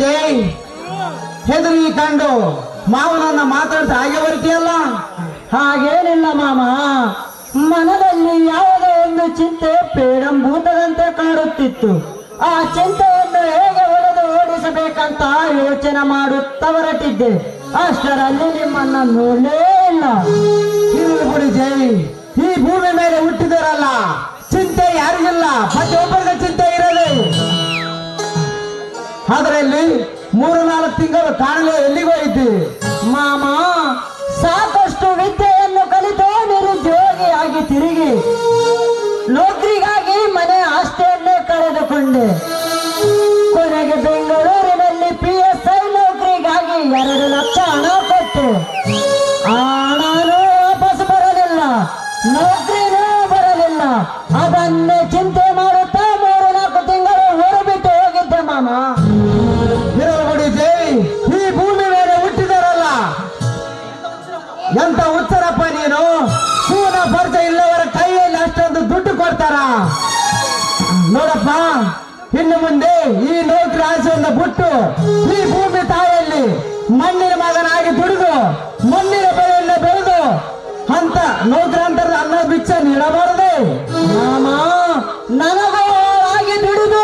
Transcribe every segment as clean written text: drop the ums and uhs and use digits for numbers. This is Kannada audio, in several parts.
ಜೈ ಹೆದರಿ ಕಂಡು ಮಾವನನ್ನ ಮಾತಾಡ್ತಾ ಹಾಗೆ ಬರ್ತೀಯಲ್ಲ? ಹಾಗೇನಿಲ್ಲ ಮಾಮ, ಮನದಲ್ಲಿ ಯಾವುದೋ ಒಂದು ಚಿಂತೆ ಪೇಡಂಭೂತದಂತೆ ಕಾಡುತ್ತಿತ್ತು. ಆ ಚಿಂತೆಯನ್ನು ಹೇಗೆ ಒಡೆದು ಓಡಿಸಬೇಕಂತ ಯೋಚನೆ ಮಾಡುತ್ತಾ ಹೊರಟಿದ್ದೆ. ಅಷ್ಟರಲ್ಲಿ ನಿಮ್ಮನ್ನ ನೋಡಲೇ ಇಲ್ಲ. ಬಿಡಿ ಜೈ, ಈ ಭೂಮಿ ಮೇಲೆ ಹುಟ್ಟಿದರಲ್ಲ, ಚಿಂತೆ ಯಾರಿಗಿಲ್ಲ, ಪ್ರತಿಯೊಬ್ಬರಿಗೆ ಚಿಂತೆ ಇರಲಿ. ಅದರಲ್ಲಿ 3-4 ತಿಂಗಳು ಕಾಣಲು ಎಲ್ಲಿಗೂ ಇದ್ದಿ ಮಾಮ. ಸಾಕಷ್ಟು ವಿದ್ಯೆಯನ್ನು ಕಲಿತು ನಿರುದ್ಯೋಗಿಯಾಗಿ ತಿರುಗಿ ನೌಕರಿಗಾಗಿ ಮನೆ ಆಸ್ತಿಯನ್ನೇ ಕಳೆದುಕೊಂಡೆ. ಕೊನೆಗೆ ಬೆಂಗಳೂರಿನಲ್ಲಿ PSI ನೌಕರಿಗಾಗಿ 2 ಲಕ್ಷ ಹಣ ಕೊಟ್ಟು ಆ ಹಣನೂ ವಾಪಸ್ ಬರಲಿಲ್ಲ, ನೌಕರಿನೂ ಬರಲಿಲ್ಲ. ಅದನ್ನೇ ಚಿಂತೆ ಮಾಡುತ್ತಾ 3-4 ತಿಂಗಳು ಹೊರಬಿಟ್ಟು ಹೋಗಿದ್ದೆ ಮಾಮ. ಬಿಡಿ ಜೈ, ಈ ಭೂಮಿ ಮೇಲೆ ಹುಟ್ಟಿದರಲ್ಲ, ಎಂತ ಹುಚ್ಚರಪ್ಪ ನೀನು. ಕೂನ ಪರಿಚಯ ಇಲ್ಲವರ ಕೈಯಲ್ಲಿ ಅಷ್ಟೊಂದು ದುಡ್ಡು ಕೊಡ್ತಾರ? ನೋಡಪ್ಪ, ಇನ್ನು ಮುಂದೆ ಈ ನೌಕರಿ ಆಸೆಯನ್ನು ಬಿಟ್ಟು ಈ ಭೂಮಿ ತಾಯಿಯಲ್ಲಿ ಮಣ್ಣಿನ ಮಗನಾಗಿ ದುಡಿದು ಮಣ್ಣಿನ ಬೆಳೆಯನ್ನ ಬೆಳೆದು ಅಂತ ನೌಕರಿ ಅಂತರ ಅನ್ನ ಬಿಚ್ಚ ನೀಡಬಾರದು ಮಾಮ. ನನಗೂ ಆಗಿ ದುಡಿದು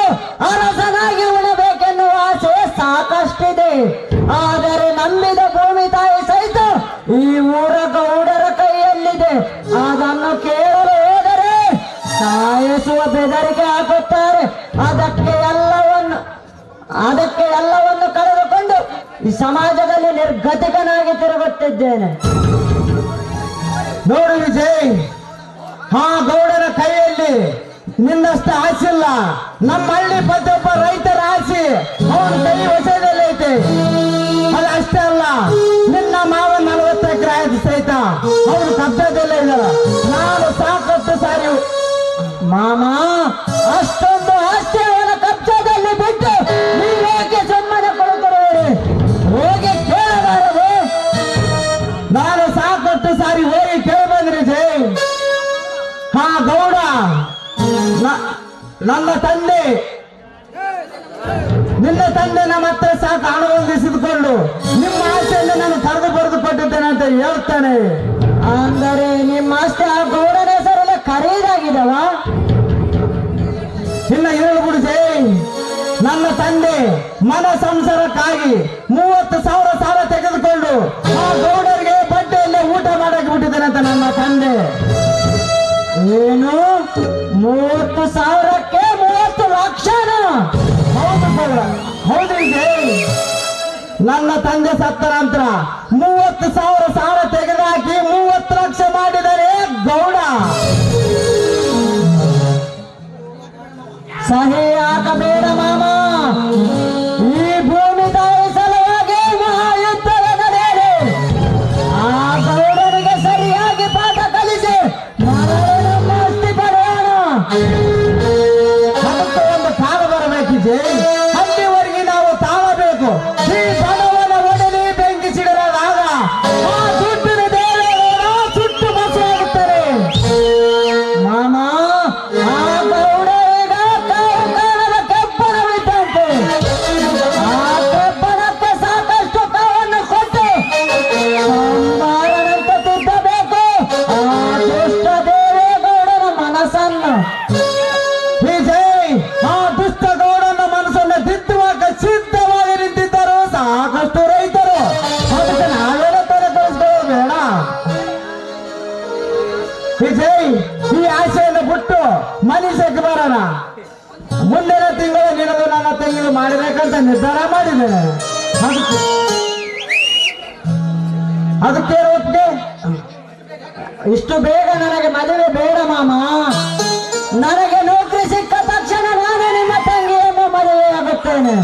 ಅರಸನಾಗಿ ಉಣಬೇಕೆನ್ನುವ ಆಸೆ ಸಾಕಷ್ಟಿದೆ. ಆದರೆ ನಂಬಿದ ಭೂಮಿ ತಾಯಿ ಸಹಿತ ಈ ಊರ ಗೌಡರ ಕೈಯಲ್ಲಿದೆ. ಅದನ್ನು ಕೇಳಲು ಹೋದರೆ ಸಾಯಿಸುವ ಬೆದರಿಕೆ ಹಾಕುತ್ತಾರೆ. ಅದಕ್ಕೆ ಎಲ್ಲವನ್ನು ಕಳೆದುಕೊಂಡು ಈ ಸಮಾಜದಲ್ಲಿ ನಿರ್ಗತಿಕನಾಗಿ ತಿರುಗುತ್ತಿದ್ದೇನೆ. ನೋಡು ವಿಜಯ್, ಆ ಗೌಡರ ಕೈಯಲ್ಲಿ ನಿನ್ನಷ್ಟು ಆಸಿಲ್ಲ. ನಮ್ಮ ಹಳ್ಳಿ ಪ್ರತಿಯೊಬ್ಬ ರೈತರ ಆಸೆ ಅವನ ಕೈ ವಶದಲ್ಲೈತೆ. ಅದಷ್ಟೇ ಅಲ್ಲ, ನಿನ್ನ ಮಾವ 40 ಎಕರೆ ಆಯ್ತು ಸಹಿತ ಅವರು ಕಬ್ಜದಲ್ಲೇ ಇದ್ದಾರ. ನಾನು ಸಾಕಷ್ಟು ಸಾರಿ ಮಾಮ, ಅಷ್ಟೊಂದು ಆಸ್ತಿ ಅವನ ಕಬ್ಜದಲ್ಲಿ ಬಿಟ್ಟು ನೀವೇಕೆ ಸುಮ್ಮನೆ ಕೊಡುತ್ತಿರುವಿರಿ? ಹೋಗಿ ಕೇಳಬಾರದು? ನಾನು ಸಾಕಷ್ಟು ಸಾರಿ ಹೋಗಿ ಕೇಳಿ ಬಂದ್ರಿ ಜೈ. ಹಾ ಗೌಡ, ನನ್ನ ತಂದೆ ನಿನ್ನ ತಂದೆ ನಮ್ಮ ಹತ್ರ ಸಾಕು ಹಣ ಹೊಂದಿಸಿದುಕೊಂಡು ನಿಮ್ಮ ಆಸೆಯನ್ನು ನಾನು ಕರೆದು ಬರೆದು ಕೊಟ್ಟಿದ್ದೇನೆ ಅಂತ ಹೇಳ್ತಾನೆ. ಅಂದರೆ ನಿಮ್ಮ ಆಸ್ತಿ ಆ ಗೌಡನ ಹೆಸರಲ್ಲ ಖರೀದಾಗಿದವ? ಇನ್ನ ಹೇಳ್ಬಿಡು ಜೈ, ನನ್ನ ತಂದೆ ಮನ ಸಂಸಾರಕ್ಕಾಗಿ 30,000 ಸಾಲ ತೆಗೆದುಕೊಂಡು ಆ ಗೌಡರಿಗೆ ಬಡ್ಡಿಯಲ್ಲೇ ಊಟ ಮಾಡಕ್ಕೆ ಬಿಟ್ಟಿದ್ದೇನೆ ಅಂತ ನನ್ನ ತಂದೆ. ಏನು 30,000ಕ್ಕೆ 30 ಲಕ್ಷನ? ಹೌದು ಗೌಡ, ಹೌದು ಜೈ. ನನ್ನ ತಂದೆ ಸತ್ತ ನಂತರ 30,000 ಸಾಲ ತೆಗೆದುಹಾಕಿ 30 ಲಕ್ಷ ಮಾಡಿದರೆ ಗೌಡ. ಸಹಿ ಹಾಕಬೇಡ ಮಾಮ. ಈ ಭೂಮಿ ತಾಯಿ ಸಲುವಾಗಿ ಮಹಾಯುದ್ಧದ ನಡೆಯಲಿ. ಆ ಗೌಡರಿಗೆ ಸರಿಯಾಗಿ ಪಾಠ ಕಲಿಸಿ ಮರಳಿ ನಮ್ಮ ಆಸ್ತಿ ಪಡೆಯೋಣ. ಅದಕ್ಕೆ ಒಂದು ಕಾಲ ಬರಬೇಕಿದೆ. ಅಲ್ಲಿವರೆಗೆ ನಾವು ತಾಳಬೇಕು. ಈ ಬಡವನ ಒಡಲಿ ಬೆಂಕಿ ಸಿಡಿದಾಗ ಆ ದುಡ್ಡಿನ ದೇವರ ಸುಟ್ಟು ಬಸವಾಗುತ್ತಾರೆ ಮಾಮ. ಆ ಗೌಡ ಈಗ ಕಾರಣದ ಕೆಬ್ಬಣ ಬಿಟ್ಟಂತೆ. ಆ ಕೆಬ್ಬಣಕ್ಕೆ ಸಾಕಷ್ಟು ಕಾವನ್ನು ಕೊಟ್ಟು ಸಂಬಾರನಂತೆ ತಿದ್ದಬೇಕು ಆ ದುಷ್ಟ ದೇವೇಗೌಡನ ಮನಸ್ಸನ್ನು. ವಿಜಯ್, ಆ ದುಷ್ಟ ಗೌಡನ ಮನಸ್ಸನ್ನು ತಿದ್ದುವಾಗ ಸಿದ್ಧವಾಗಿ ನಿಂತಿದ್ದರು ಸಾಕಷ್ಟು ರೈತರು. ಅದಕ್ಕೆ ನಾವೇನೋ ತರ ಕಳಿಸ್ಕೊಳ್ಳೋದು ಬೇಡ ವಿಜಯ್. ಈ ಆಸೆಯನ್ನು ಬಿಟ್ಟು ಮನುಷ್ಯಕ್ಕೆ ಬರೋಣ. ಮುಂದಿನ ತಿಂಗಳು ನಿನಗೂ ನನ್ನ ತಂಗಿಗೆ ಮಾಡಬೇಕಂತ ನಿರ್ಧಾರ ಮಾಡಿದ್ದೇನೆ. ಅದಕ್ಕೆ ಒಪ್ಪಿಗೆ. ಇಷ್ಟು ಬೇಗ ನನಗೆ ಮದುವೆ ಬೇಡ ಮಾಮ. ನನಗೆ ನೌಕರಿ ಸಿಕ್ಕ ತಕ್ಷಣ ನಾನು ನಿಮ್ಮ ತಂಗಿಯನ್ನು ಮದುವೆಯಾಗುತ್ತೇನೆ.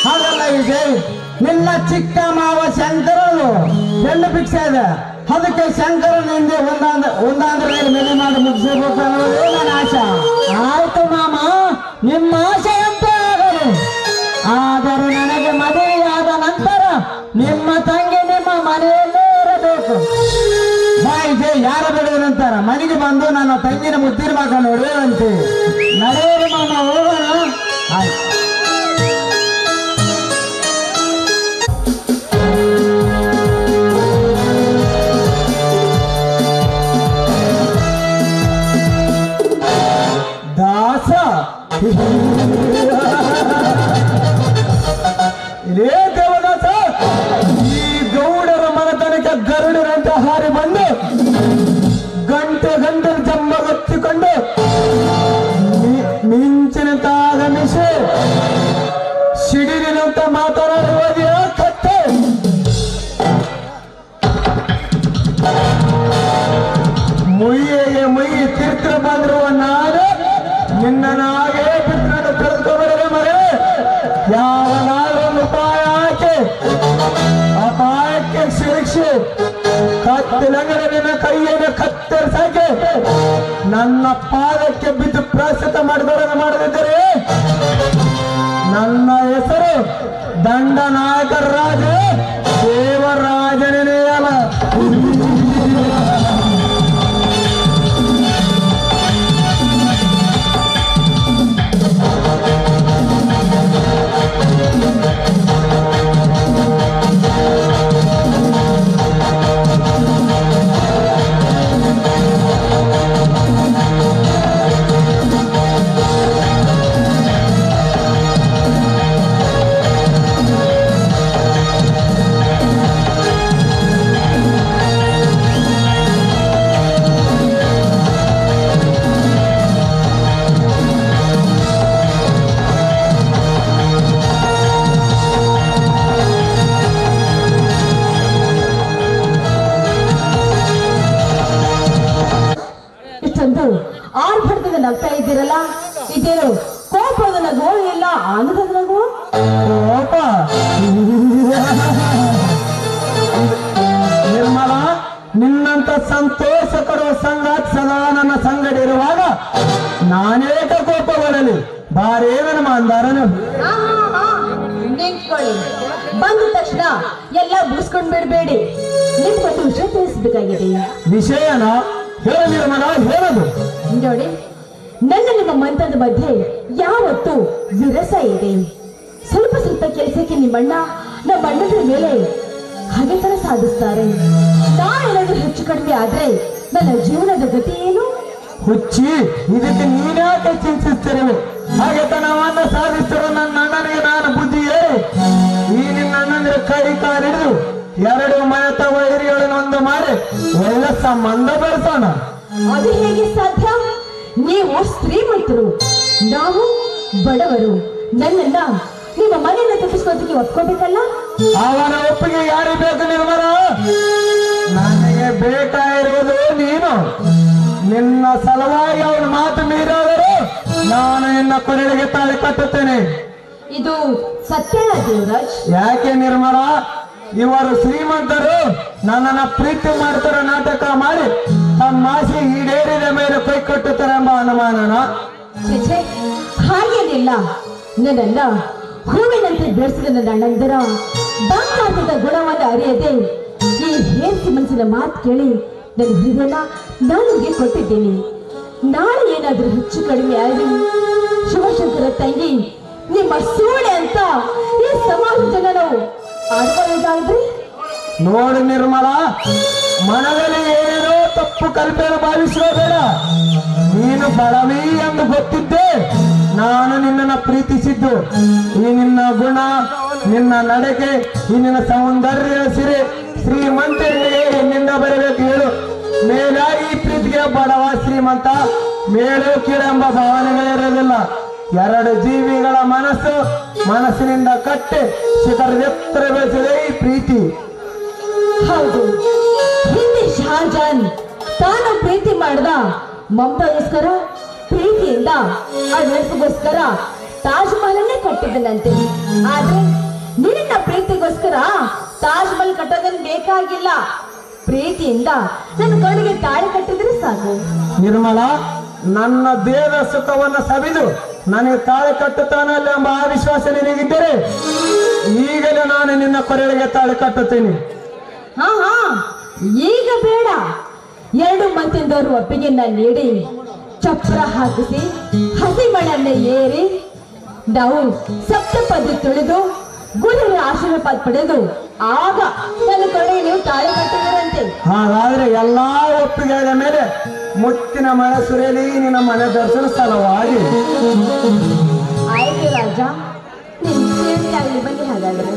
ಹಾಗಲ್ಲ ವಿಜಯ್, ನಿನ್ನ ಚಿಕ್ಕ ಮಾವ ಶಂಕರನು ಹೆಣ್ಣು ಭಿಕ್ಷೆ ಇದೆ. ಅದಕ್ಕೆ ಶಂಕರನಿಂದ ಒಂದಾಂದ್ರೆ ಮದುವೆ ಮಾಡಿ ಮುಗಿಸಬೇಕು ಅನ್ನೋದೇ ನನ್ನ ಆಶೆ. ಆಯ್ತು ಮಾಮ, ನಿಮ್ಮ ಆಶೆಯಂತೆ ಆಗಲಿ. ಆದರೆ ನನಗೆ ಮದುವೆಯಾದ ನಂತರ ನಿಮ್ಮ ತಂಗಿ ನಿಮ್ಮ ಮನೆಯಲ್ಲೇ ಇರಬೇಕು. ವಿಜಯ್, ಯಾರ ಬೇಡ ನಂತರ ಮನೆಗೆ ಬಂದು ನನ್ನ ತಂಗಿನ ಮುದ್ದಿನ ಮಗ ನೋಡುವಂತೆ. ನಡೆಯಲಿ ಮಾಮ, ಹೋಗೋಣ. ಆಯ್ತು. ಹಾರಿ ಬಂದು ಗಂಟೆ ಗಂಟೆ ಜಂಬಗೊತ್ತಿಕೊಂಡು ಮಿಂಚಿನಂತ ಆಗಮಿಸಿ ಸಿಡಿಲಿನಂತ ಮಾತನಾಡುವುದೇ ಕತ್ತೆ. ಮುಯ್ಯಿಗೆ ಮುಯ್ಯಿ ತೀರ್ಥ ಬಂದಿರುವ ನಾನು ನಿನ್ನನಾಗೇ ಬಿಟ್ಟು ಕಳೆದುಕೊಂಡರೆ ಮರೆ ಯಾವನಾದ್ರೂ ಒಂದು ಉಪಾಯ ಹಾಕಿ ಅಪಾಯಕ್ಕೆ ಶಿಕ್ಷೆ ಕತ್ತಿಲಂಗಡೆ ನಿನ್ನ ಕೈಯನ್ನು ಕತ್ತರಿಸಾಕೆ ನನ್ನ ಪಾದಕ್ಕೆ ಬಿದ್ದು ಪ್ರಾಯಶ್ಚಿತ್ತ ಮಾಡದಿದ್ದರೆ ನನ್ನ ಹೆಸರು ದಂಡನಾಯಕ ರಾಜ ದೇವರಾಜನೇ ಅಲ್ಲ. ಆರ್ಭಟದಿಂದ ನಗ್ತಾ ಇದ್ದೀರಲ್ಲ, ಇದೇನು ಕೋಪದ ನಗು ಇಲ್ಲ ಆನಂದದ ನಗು? ಕೋಪ ನಿರ್ಮಲ, ನಿನ್ನಂತ ಸಂತೋಷ ಕೊಡುವ ಸಂಗಾತಿ ಸದಾ ನನ್ನ ಸಂಗಡಿ ಇರುವಾಗ ನಾನೇಕ ಕೋಪಗಳಲ್ಲಿ ಬಾರೇವನ ಮಾಂದಾರನು. ನಿಂತ್ಕೊಳ್ಳಿ, ಬಂದ ತಕ್ಷಣ ಎಲ್ಲ ಬೂಸ್ಕೊಂಡ್ ಬಿಡ್ಬೇಡಿ. ನಿಮ್ಗೊಂದು ವಿಷಯ ತಿಳಿಸ್ಬೇಕಾಗಿದೆ. ವಿಷಯನ ಹೇಳ ನಿರ್ಮಲ, ಹೇಳದು. ನೋಡಿ, ನನ್ನ ನಿಮ್ಮ ಮಂತ್ರದ ಮಧ್ಯೆ ಯಾವತ್ತು ವಿರಸ ಇದೆ. ಸ್ವಲ್ಪ ಸ್ವಲ್ಪ ಕೆಲಸಕ್ಕೆ ನಿಮ್ಮಣ್ಣ ನಮ್ಮ ಅಣ್ಣನ ಮೇಲೆ ಹಗೆತನ ಸಾಧಿಸ್ತಾರೆ. ನಾ ಏನಾದ್ರೂ ಹೆಚ್ಚು ಕಡಿಮೆ ಆದ್ರೆ ನನ್ನ ಜೀವನದ ಗತಿ ಏನು? ಹುಚ್ಚಿ, ಇದಕ್ಕೆ ನೀನ್ಯಾಕೆ ಚಿಂತಿಸ್ತಿರುವೆ? ಹಗೆತನವನ್ನ ಸಾಧಿಸಿರೋ ನನ್ನ ಅಣ್ಣನಿಗೆ ನಾನು ಬುದ್ಧಿ ಹೇಳಿ ಈ ನಿನ್ನ ಅಣ್ಣನಿಗೆ ಕೈ ಕಾಲಿಡಿದು ಎರಡು ಮನೆತ ವೈರಿಗಳನ್ನು ಒಂದು ಮಾಡಿ ಒಳ್ಳೆ ಸಂಬಂಧ ಬೆಳೆಸೋಣ. ಅದು ಹೇಗೆ ಸಾಧ್ಯ? ನೀವು ಶ್ರೀಮಂತರು, ನಾವು ಬಡವರು. ನನ್ನನ್ನ ನಿಮ್ಮ ಮನೆಯನ್ನ ತಪ್ಪಿಸ್ಕೋದಕ್ಕೆ ಒಪ್ಕೋಬೇಕಲ್ಲ? ಅವನ ಒಪ್ಪಿಗೆ ಯಾರಿಗೆ ಬೇಕು ನಿರ್ಮಲ? ನನಗೆ ಬೇಕಾಗಿರುವುದು ನೀನು. ನಿನ್ನ ಸಲುವಾಗಿ ಅವನ ಮಾತು ಮೀರಾದರೂ ನಾನು ನಿನ್ನ ಕೊರಳಿಗೆ ತಾಳಿ ಕಟ್ಟುತ್ತೇನೆ. ಇದು ಸತ್ಯ ದೇವರಾಜ್? ಯಾಕೆ ನಿರ್ಮಲ, ಇವರು ಶ್ರೀಮಂತರು ನನ್ನನ್ನ ಪ್ರೀತಿ ಮಾಡ್ತಾರ ನಾಟಕ ಮಾಡಿ ತಮ್ಮ ಆಸೆ ಈಡೇರಿದ ಮೇಲೆ ಕೈ ಕಟ್ಟುತ್ತಾರೆ ಎಂಬ ಅನುಮಾನನ? ಹಾಗೇನಿಲ್ಲ. ನನ್ನನ್ನ ಹೂವಿನಂತೆ ಬೆಳೆಸಿದ ನನ್ನ ಅಣ್ಣಂದರ ಬಂಗಾರದ ಗುಣವನ್ನು ಅರಿಯದೆ ಈ ಹೇಸಿ ಮನಸ್ಸಿನ ಮಾತು ಕೇಳಿ ನನ್ನ ಹೃದಯ ನನಗೆ ಕೊಟ್ಟಿದ್ದೇನೆ. ನಾಳೆ ಏನಾದ್ರೂ ಹೆಚ್ಚು ಕಡಿಮೆ ಆಗಿ ಶಿವಶಂಕರ ತಂಗಿ ನಿಮ್ಮ ಸೂಳೆ ಅಂತ ಈ ಸಮಾಜ ಜನರು ಆಡ್ಕೊಳ್ಳೋದಾದ್ರೆ? ನೋಡು ನಿರ್ಮಲ, ಮನದಲ್ಲಿ ಏನೇನೋ ತಪ್ಪು ಕಲ್ಪನೆ ಭಾವಿಸೋಬೇಡ. ನೀನು ಬಡವಿ ಎಂದು ಗೊತ್ತಿದ್ದೆ ನಾನು ನಿನ್ನನ್ನು ಪ್ರೀತಿಸಿದ್ದು. ಈ ನಿನ್ನ ಗುಣ, ನಿನ್ನ ನಡಕೆ, ಈ ನಿನ್ನ ಸೌಂದರ್ಯ ಸಿರೆ ಶ್ರೀಮಂತರಿಗೆ ನಿನ್ನ ಬರಬೇಕು ಹೇಳು. ಮೇಲಾಗಿ ಈ ಪ್ರೀತಿಗೆ ಬಡವ ಶ್ರೀಮಂತ ಮೇಲು ಕೀಳೆಂಬ ಭಾವನೆಗಳಿರೋದಿಲ್ಲ. ಎರಡು ಜೀವಿಗಳ ಮನಸ್ಸಿನಿಂದ ಕಟ್ಟಿ ಶಿಖರದ ಎತ್ತರ ಬೆಳೆಸಿದೆ ಈ ಪ್ರೀತಿ. ಹೌದು, ಹಿಂದೆ ಶಹಜಾನ್ ತಾನು ಪ್ರೀತಿ ಮಾಡಿದ ಮಮತಾಗೋಸ್ಕರ ಪ್ರೀತಿಯಿಂದ ಆ ನೆನಪಿಗೋಸ್ಕರ ತಾಜ್ ಮಹಲನ್ನೇ ಕಟ್ಟಿದ್ದನಂತೆ. ಆದ್ರೆ ನಿನ್ನ ಪ್ರೀತಿಗೋಸ್ಕರ ತಾಜ್ ಮಹಲ್ ಕಟ್ಟೋದನ್ ಬೇಕಾಗಿಲ್ಲ. ಪ್ರೀತಿಯಿಂದ ನನ್ನ ಕಣ್ಣಿಗೆ ತಾಳಿ ಕಟ್ಟಿದ್ರೆ ಸಾಕು. ನಿರ್ಮಲ, ನನ್ನ ದೇಹದ ಸುಖವನ್ನು ಸವಿದು ನನಗೆ ತಾಳಿ ಕಟ್ಟುತ್ತಾನಲ್ಲ ಎಂಬ ಆ ವಿಶ್ವಾಸ ನಿನಗಿದ್ದರೆ ಈಗಲೇ ನಾನು ನಿನ್ನ ಕೊರಳಿಗೆ ತಾಳಿ ಕಟ್ಟುತ್ತೇನೆ. ಹಾ, ಈಗ ಬೇಡ. 2 ಮಂತಿಂದವರು ಒಪ್ಪಿಗೆಯನ್ನ ನೀಡಿ ಚಪ್ರ ಹಾಕಿಸಿ ಹಸಿ ಮಣ್ಣನ್ನೇ ಏರಿ ನಾವು ಸಪ್ತಪದಿ ತುಳಿದು ಗುರುವಿನ ಆಶೀರ್ವಾದ ಪಡೆದು ಆಗ ನನ್ನ ಕಡೆ ನೀವು ತಾಳಿ ಕಟ್ಟಿದರಂತೆ. ಹಾಗಾದ್ರೆ ಎಲ್ಲಾ ಒಪ್ಪಿಗೆಯ ಮೇಲೆ ಮುತ್ತಿನ ಮಳೆ ಸುರಿಯಲಿ ನಿನ್ನ ಮನೆ ದರ್ಶನ ಸ್ಥಳವಾಗಿ. ಆಯ್ತು ರಾಜ, ನಿನ್ ಸೇವೆಯಾಗಲಿ. ಬನ್ನಿ ಹಾಗಾದ್ರೆ.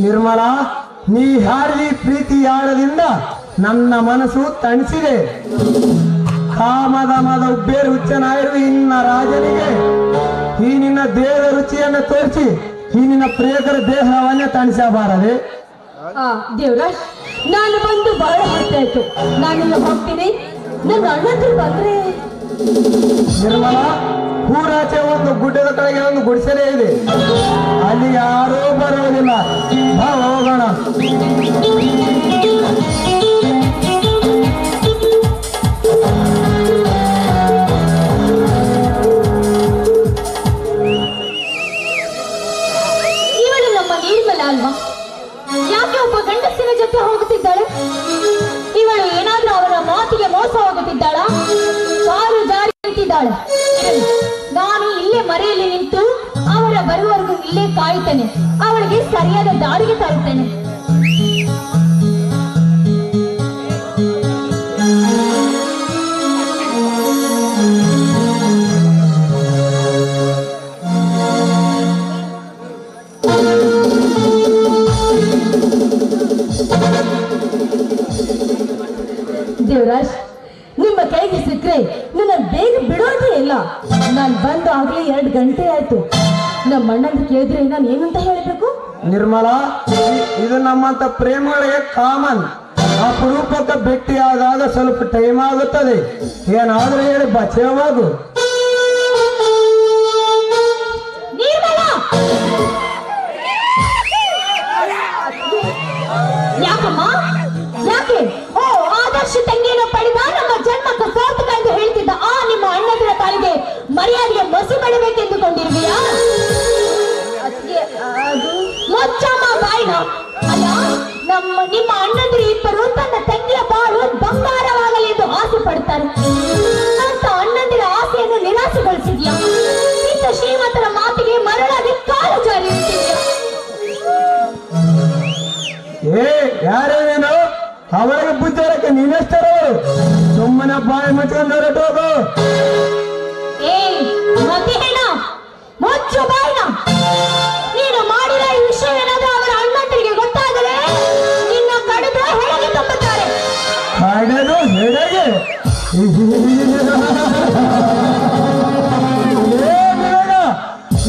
ನಿರ್ಮಲಾ, ನೀ ಹಾಡಿ ಪ್ರೀತಿ ಆಳದಿಂದ ನನ್ನ ಮನಸ್ಸು ತಣಿಸಿದೆ. ಕಾಮದ ಮದ ಉಬ್ಬೇರು ಹುಚ್ಚನಾಗಿರುವ ಇನ್ನ ರಾಜನಿಗೆ ಈ ನಿನ್ನ ದೇಹದ ರುಚಿಯನ್ನು ತೋರಿಸಿ ಈ ನಿನ್ನ ಪ್ರಿಯಕರ ದೇಹವನ್ನೇ ತಣಿಸಬಾರದೆ. ದೇವರಾಜ್, ನಾನು ಬಂದು ಬಹಳ ಹೊತ್ತಾಯ್ತು. ನಾನೆಲ್ಲ ಹೋಗ್ತೀನಿ. ನನ್ನ ಅಣ್ಣಂದ್ರು ಬಂದ್ರೆ ನಿರ್ಮಲಾ, ಊರಾಚೆ ಒಂದು ಗುಡ್ಡದ ಕಡೆಗೆ ಒಂದು ಗುಡಿಸಲೇ ಇದೆ, ಅಲ್ಲಿ ಯಾರೂ ಬರುವುದಿಲ್ಲ. ಬಾ ಹೋಗೋಣ. ಇವಳು ನಮ್ಮ ನಿರ್ಮಲ ಅಲ್ವಾ? ಯಾಕೆ ಒಬ್ಬ ಗಂಡಸಿನ ಜೊತೆ ಹೋಗುತ್ತಿದ್ದಾಳೆ? ಇವಳು ಏನಾದ್ರೂ ಅವರ ಮಾತಿಗೆ ಮೋಸ ಹೋಗುತ್ತಿದ್ದಾಳ? ಕಾಲು ಜಾರಿ ನಿಂತಿದ್ದಾಳೆ. ನಾನು ಇಲ್ಲೇ ಮರೆಯಲ್ಲಿ ನಿಂತು ಅವರ ಬರುವವರೆಗೂ ಇಲ್ಲೇ ಕಾಯುತ್ತೇನೆ. ಅವಳಿಗೆ ಸರಿಯಾದ ದಾರಿಗೆ ತರುತ್ತೇನೆ. ದೇವರಾಜ್, ನಿಮ್ಮ ಕೈಗೆ ಸಿಕ್ಕರೆ ನನ್ನ ಬೇಗ ಬಿಡೋದೇ ಇಲ್ಲ. ನಾನು ಬಂದು ಆಗ್ಲೇ 2 ಗಂಟೆ ಆಯ್ತು. ನಮ್ಮ ಅಣ್ಣಂದು ಕೇಳಿದ್ರೆ ನಾನು ಏನಂತ ಹೇಳಬೇಕು? ನಿರ್ಮಲಾ, ಇದು ನಮ್ಮಂತ ಪ್ರೇಮಗಳಿಗೆ ಕಾಮನ್. ಅಪರೂಪಕ್ಕೆ ಭೇಟಿಯಾದಾಗ ಸ್ವಲ್ಪ ಟೈಮ್ ಆಗುತ್ತದೆ. ಏನಾದ್ರೂ ಹೇಳಿ ಬಚಾವಾಗು. ಯಾಕಮ್ಮ? ಯಾಕೆ? ಓ, ಆದರ್ಶ ತಂಗಿಯನ್ನು ಪಡೆದ ನಮ್ಮ ಜನ್ಮಕ್ಕೆ ಸಾರ್ಥಕ ಎಂದು ಹೇಳ್ತಿದ್ದ ಆ ನಿಮ್ಮ ಅಣ್ಣನ ತಾಯಿಗೆ ಮರ್ಯಾದೆಗೆ ಮಸಿ ಮಾಡಬೇಕೆಂದುಕೊಂಡಿರುವೆಯಾ? ಮೊಚ್ಚಮ್ಮ ಬಾಯಿನ ಅಲ್ಲ, ನಿಮ್ಮ ಅಣ್ಣಂದಿರು ಇಬ್ಬರು ತನ್ನ ತಂಗಿಯ ಬಾಳು ಬಂಗಾರವಾಗಲಿ ಎಂದು ಆಸೆ ಪಡ್ತಾರೆ. ಅಂತ ಅಣ್ಣಂದಿರ ಆಸೆಯನ್ನು ನಿರಾಸೆಗೊಳಿಸಿದ್ಯಾ? ಇಂಥ ಶ್ರೀಮಂತರ ಮಾತಿಗೆ ಮರಳಾಗಿ ಕಾಲು ಜಾರಿ ಇಟ್ಟಿದ್ಯಾ? ಏ, ಯಾರೇ ನೀನು? ಅವಳಿಗೆ ಬುದ್ಧಿರಕ್ಕೆ ನೀನೆಷ್ಟರವರು? ಸುಮ್ಮನೆ ಬಾಯಿ ಮುಚ್ಕೊಂಡು ಹೊರಟೋಗು. ಏ ಮತಿ ಹೇಳ, ಮುಚ್ಚು ಬಾಯಿನ. ನೀನು ಮಾಡಿರೋ ಈ ವಿಷಯ ಏನಾದ್ರೂ ಅವರ ಅಣ್ಣಂದರಿಗೆ ಗೊತ್ತಾದರೆ ನಿನ್ನ ಕಡಿದು ಹೆಡೆಗೆ ತುಂಬುತ್ತಾರೆ. ಕಡೆದು ಹೆಡೆಗೆ?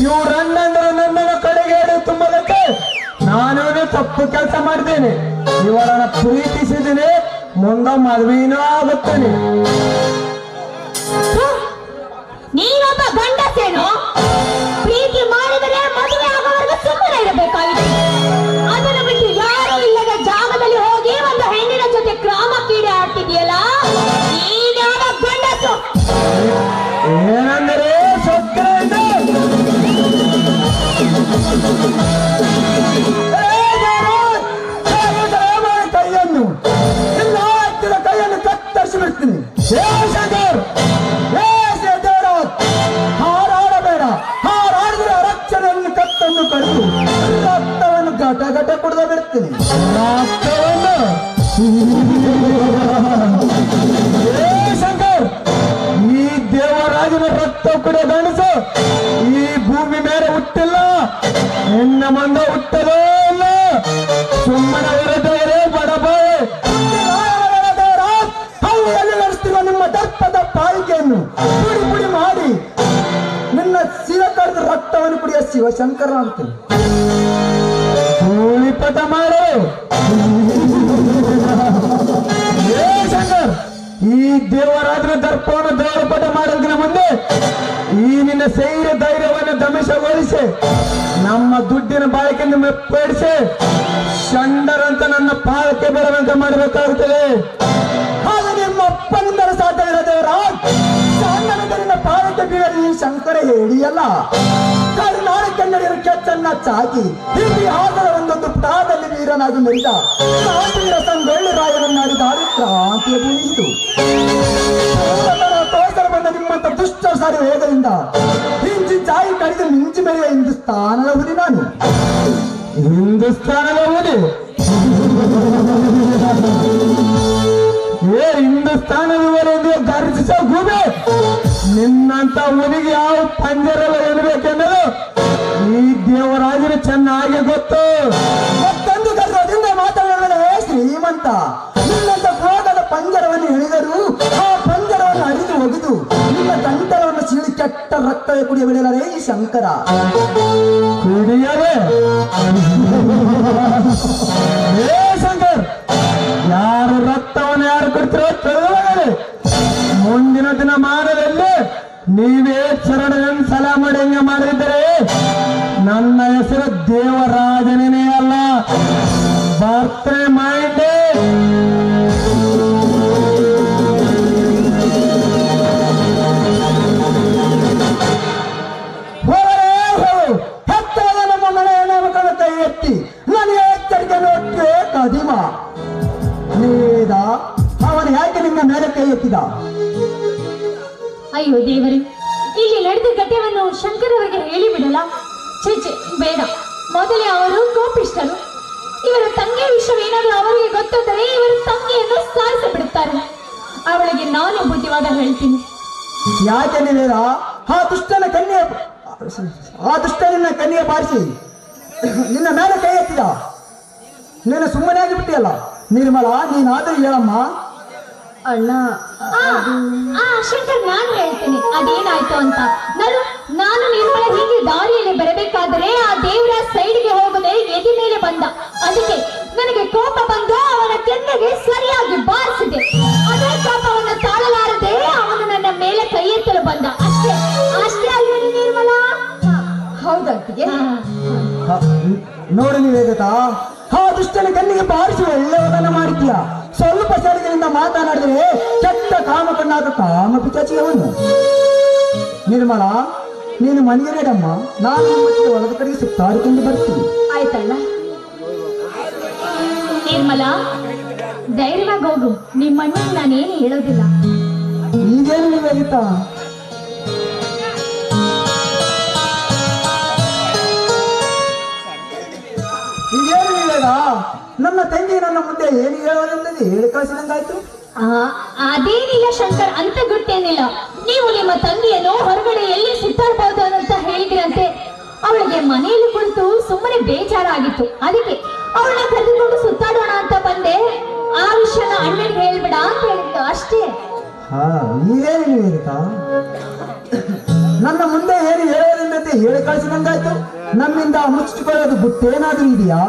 ಇವ್ರ ಅಣ್ಣಂದ್ರೆ ನನ್ನನ್ನು ಕಡೆಗೆ ಹೆಡೆ ತುಂಬದಕ್ಕೆ ನಾನು ತಪ್ಪು ಕೆಲಸ ಮಾಡಿದ್ದೇನೆ. ಇವರನ್ನ ಪ್ರೀತಿಸಿದ್ದೀನಿ, ಮುಂದೆ ಮದುವೆನೂ ಆಗುತ್ತೇನೆ. ನೀನೊಬ್ಬ ಗಂಡಸೇನು? ಪ್ರೀತಿ ಮಾಡಿದರೆ ಮದುವೆ ಆಗೋವರೆಗೂ ಸುಮ್ಮನೆ ಇರಬೇಕಾಗಿದೆ. ಅದನ್ನು ಬಿಟ್ಟು ಯಾರು ಇಲ್ಲದ ಜಾಗದಲ್ಲಿ ಹೋಗಿ ಒಂದು ಹೆಣ್ಣಿನ ಜೊತೆ ಗ್ರಾಮ ಕೀಡೆ ಆಡ್ತಿದೆಯಲ್ಲ, ನೀನ್ಯಾವ ಗಂಡಸು? ಏನಂದರೆ ಸೊಕ್ಕರೆಯಿಂದ ಕೈಯನ್ನು ನಿನ್ನ ಹತ್ತಿರ ಕೈಯನ್ನು ಕತ್ತರಿಸಿ ಬಿಡ್ತೀನಿ. ಹಾರಾಡಬೇಡ. ಹಾರಾಡಿದ್ರೆ ರಕ್ಷಣೆಯನ್ನು ಕತ್ತನ್ನು ಕಡಿದು ರಕ್ತವನ್ನು ಘಟ ಘಟ ಕುಡಿದ ಬಿಡ್ತೀನಿ. ರಕ್ತವನ್ನು ಶಂಕರ್, ಈ ದೇವರಾಜನ ರಕ್ತ ಕುಡಿಯ ಗಂಡಸು ಈ ಭೂಮಿ ಮೇಲೆ ಹುಟ್ಟಿಲ್ಲ, ಹೆಣ್ಣ ಮಂದ ಹುಟ್ಟಲೋ ಇಲ್ಲ. ಸುಮ್ಮನೆ ವಿರುದ್ಧವರೇ ಬಡಬಾಯಿ ಹಳ್ಳಿಯಲ್ಲಿ ನಡೆಸ್ತಿರುವ ನಿಮ್ಮ ದರ್ಪದ ಪಾಲಿಕೆಯನ್ನು ಪುಡಿ ಪುಡಿ ಮಾಡಿ ನಿನ್ನ ಶಿವ ಕರೆದು ರಕ್ತವನ್ನು ಕುಡಿಯ ಶಿವಶಂಕರ ಅಂತೀನಿ. ಧೂಳಿಪಟ ಮಾಡು. ಏ ಶಂಕರ್, ಈ ದೇವರಾಜನ ದರ್ಪವನ್ನು ಧೂಳಿಪಟ ಮಾಡೋದಕ್ಕಿಂತ ಮುಂದೆ ಈ ನಿನ್ನ ಸೈರ್ಯ ಧೈರ್ಯವನ್ನು ದಮಿಷಗೊಳಿಸಿ ನಮ್ಮ ದುಡ್ಡಿನ ಬಾಳಿಕೆಯನ್ನು ಮೆಪ್ಪಡಿಸಿ ಷಂಡರಂತ ನನ್ನ ಪಾಲಕ್ಕೆ ಬರುವಂತೆ ಮಾಡಬೇಕಾಗುತ್ತದೆ. ಹಾಗೆ ನಿಮ್ಮ ಅಪ್ಪನಿಂದಲೂ ಸಾಧ್ಯವಿಲ್ಲ ದೇವರಾಜ್. ನಿನ್ನ ಪಾಲಕ್ಕೆ ಬೀಳಲು ಈ ಶಂಕರ ಹೇಳಿಯಲ್ಲ. ಕರುನಾಡು ಕನ್ನಡಿಯರು ಕೆಚ್ಚನ್ನ ಚಾಗಿ ಇತಿಹಾಸದ ಒಂದೊಂದು ಪುಟದಲ್ಲಿ ವೀರನಾಗಿ ಮೆರೆದ ಕ್ರಾಂತಿವೀರ ಸಂಗೊಳ್ಳಿ ರಾಯರನ್ನಾಡಿ ದಾರಿ ಕ್ರಾಂತಿಯ ಭೂಮಿ ಇದು. ತೋರಿಸಲು ಬಂದ ನಿಮ್ಮಂತ ದುಷ್ಟ ಸಾರಿ ವೇಗದಿಂದ ಹಿಂಚಿ ಚಾಯಿ ಕಡಿದು ಮಿಂಚಿ ಮೆರೆಯ ಹಿಂದೂಸ್ತಾನದ ಹುಲಿ ನಾನು. ಹಿಂದೂಸ್ತಾನದ ಹುಲಿ? ಏ ಹಿಂದೂಸ್ತಾನದ ಹುಲಿ ಎಂದು ಗರ್ಜಿಸೋ ಗೂಬೆ, ನಿನ್ನಂತ ಹುಲಿಗೆ ಯಾವ ಪಂಜರಲ್ಲ ಎನ್ನಬೇಕೆಂದರು ಈ ದೇವರಾಜನ ಚೆನ್ನಾಗಿ ಗೊತ್ತು. ಮತ್ತೊಂದು ಗರ್ವದಿಂದ ಮಾತನಾಡಲೇ ಶ್ರೀಮಂತ. ನಿನ್ನಂತ ಭೋಗದ ಪಂಜರವನ್ನು ಹಿಡಿದರು ಆ ಪಂಜರವನ್ನು ಅರಿದು ಒಗೆದು ನಿನ್ನ ಗಂಟಲವನ್ನು ಸೀಳಿ ಕೆಟ್ಟ ರಕ್ತವೇ ಕುಡಿಯ ಬಿಡಲರೇ ಈ ಶಂಕರ. ಕುಡಿಯಲೇ? ಏ ಶಂಕರ್, ಯಾರು ರಕ್ತವನ್ನು ಯಾರು ಕೊಡ್ತಿರೋ ತಿಳಿದರೆ ಮುಂದಿನ ದಿನ ಮಾನದಲ್ಲಿ ನೀವೇ ಚರಣವನ್ನು ಸಲ ಮಾಡಿ ಹೆಂಗ ಮಾಡಿದರೆ ನನ್ನ ಹೆಸರು ದೇವರಾಜನೇ ಅಲ್ಲ, ಬರ್ತೇ ಮೈಂಡೇ. ಹತ್ತದ ನಮ್ಮ ಮನೆಯ ಮಕ್ಕಳ ಕೈ ಎತ್ತಿ ನನಗೆ ಎಚ್ಚರಿಕೆ ನೋಡ್ತೇ ಕದಿಮ ನೀದ ಅವನು ಯಾಕೆ ನಿನ್ನ ಮೇಲೆ ಕೈ ಎತ್ತಿದ? ಅಯ್ಯೋ ದೇವರೇ, ಇಲ್ಲಿ ನಡೆದ ಘಟನೆಯನ್ನು ಶಂಕರವರಿಗೆ ಹೇಳಿಬಿಡಲ್ಲ. ಚೇಚೆ ಬೇಡ. ಮೊದಲೇ ಅವರು ಕೋಪಿಷ್ಟರು. ಇವರ ತಂಗಿಯ ವಿಷಯವೇನಾದರೂ ಅವರಿಗೆ ಗೊತ್ತಾದರೆ ಇವರು ತಂಗಿಯನ್ನು ಸಾಯಿಸಿ ಬಿಡುತ್ತಾರೆ. ಅವಳಿಗೆ ನಾನು ಬುದ್ಧಿವಾದ ಹೇಳ್ತೀನಿ. ಯಾಕೆ ನೀವೇರ ಆ ದುಷ್ಟನ ಕನ್ಯೆ ಬಾರಿಸಿ ನಿನ್ನ ಮೇಲೆ ಕೈ ಎತ್ತಿದ? ನೀನು ಸುಮ್ಮನೆ ಆಗಿಬಿಟ್ಟಿಯಲ್ಲ ನಿರ್ಮಲಾ. ನೀನಾದರೂ ಹೇಳಮ್ಮ, ಅಣ್ಣ ಶಂಕರ್, ನಾನು ಹೇಳ್ತೀನಿ ಅದೇನಾಯ್ತು ಅಂತ. ನಾನು ನಿರ್ಮಲ ಹೀಗೆ ದಾರಿಯಲ್ಲಿ ಬರಬೇಕಾದರೆ ಆ ದೇವರ ಸೈಡ್ಗೆ ಹೋಗದೆ ಎದೆ ಮೇಲೆ ಬಂದ. ಅದಕ್ಕೆ ನನಗೆ ಕೋಪ ಬಂದು ಅವನ ಕೆನ್ನೆಗೆ ಸರಿಯಾಗಿ ಬಾರಿಸಿದೆ. ಅದೇ ಕೋಪವನ್ನು ತಾಳಲಾರದೆ ಅವನು ನನ್ನ ಮೇಲೆ ಕೈ ಎತ್ತಲು ಬಂದ. ಅಷ್ಟೇ ಅಷ್ಟೇ ಅಲ್ವೇನು ನಿರ್ಮಲ? ಹೌದತ್ತಿಗೆ. ನೋಡಿ ನಿವೇದಿತಾ, ಆ ದುಷ್ಟನ ಕಣ್ಣಿಗೆ ಬಾರಿಸಿ ಒಳ್ಳೆಯದನ್ನ ಮಾಡಿದ್ಯ. ಸ್ವಲ್ಪ ಸರಿಗಳಿಂದ ಮಾತನಾಡಿದ್ರೆ ಕೆಟ್ಟ ಕಾಮ ಕಣ್ಣಾದ ಕಾಮ ಪಿಚಾಚಿಯವನು. ನಿರ್ಮಲ, ನೀನು ಮನೆಗೆ ರೇಡಮ್ಮ, ನಾನು ನಿಮ್ಮೊಟ್ಟಿಗೆ ಹೊಲದ ಕಡೆಗೆ ಸುತ್ತಾಡಿಕೊಂಡು ಬರ್ತೀನಿ. ಆಯ್ತಣ್ಣ. ನಿರ್ಮಲ, ಧೈರ್ಯವಾಗಿ ಹೋಗು. ನಿಮ್ಮಣ್ಣ ನಾನೇನು ಹೇಳೋದಿಲ್ಲ. ಈಗೇನು ನಿವೇದಿತಾ? ಈಗೇನು ನಿವೇದ? ನನ್ನ ತಂಗಿ ನನ್ನ ಮುಂದೆ ಏನು ಹೇಳೋದೆಂದರೆ ಹೇಳಿ ಕಳಿಸಿದಂಗಾಯ್ತು. ಅದೇನಿಲ್ಲ ಶಂಕರ್, ಅಂತ ಗುಟ್ಟೇನಿಲ್ಲ. ನೀವು ನಿಮ್ಮ ತಂಗಿಯನ್ನು ಹೊರಗಡೆ ಎಲ್ಲಿ ಸುತ್ತಾಡಬಹುದು ಅಂತ ಹೇಳಿದ್ರಂತೆ. ಅವಳಿಗೆ ಮನೆಯಲ್ಲಿ ಕುಳಿತು ಸುಮ್ಮನೆ ಬೇಜಾರಾಗಿತ್ತು. ಅದಕ್ಕೆ ಅವಳನ್ನ ಕರೆದುಕೊಂಡು ಸುತ್ತಾಡೋಣ ಅಂತ ಬಂದೆ. ಆ ವಿಷಯನ ಅಣ್ಣನಿಗೆ ಹೇಳ್ಬೇಡ ಅಂತ ಹೇಳಿದ್ದು ಅಷ್ಟೇ. ಈಗೇನು ನಿವೇದಿತಾ? ನನ್ನ ಮುಂದೆ ಏನು ಹೇಳೋದೆಂದಂತೆ ಹೇಳಿ ಕಳಿಸಿದಂಗಾಯ್ತು. ನಮ್ಮಿಂದ ಮುಚ್ಚಿಕೊಳ್ಳೋದು ಗುಟ್ಟೇನಾದ್ರೂ ಇದೆಯಾ?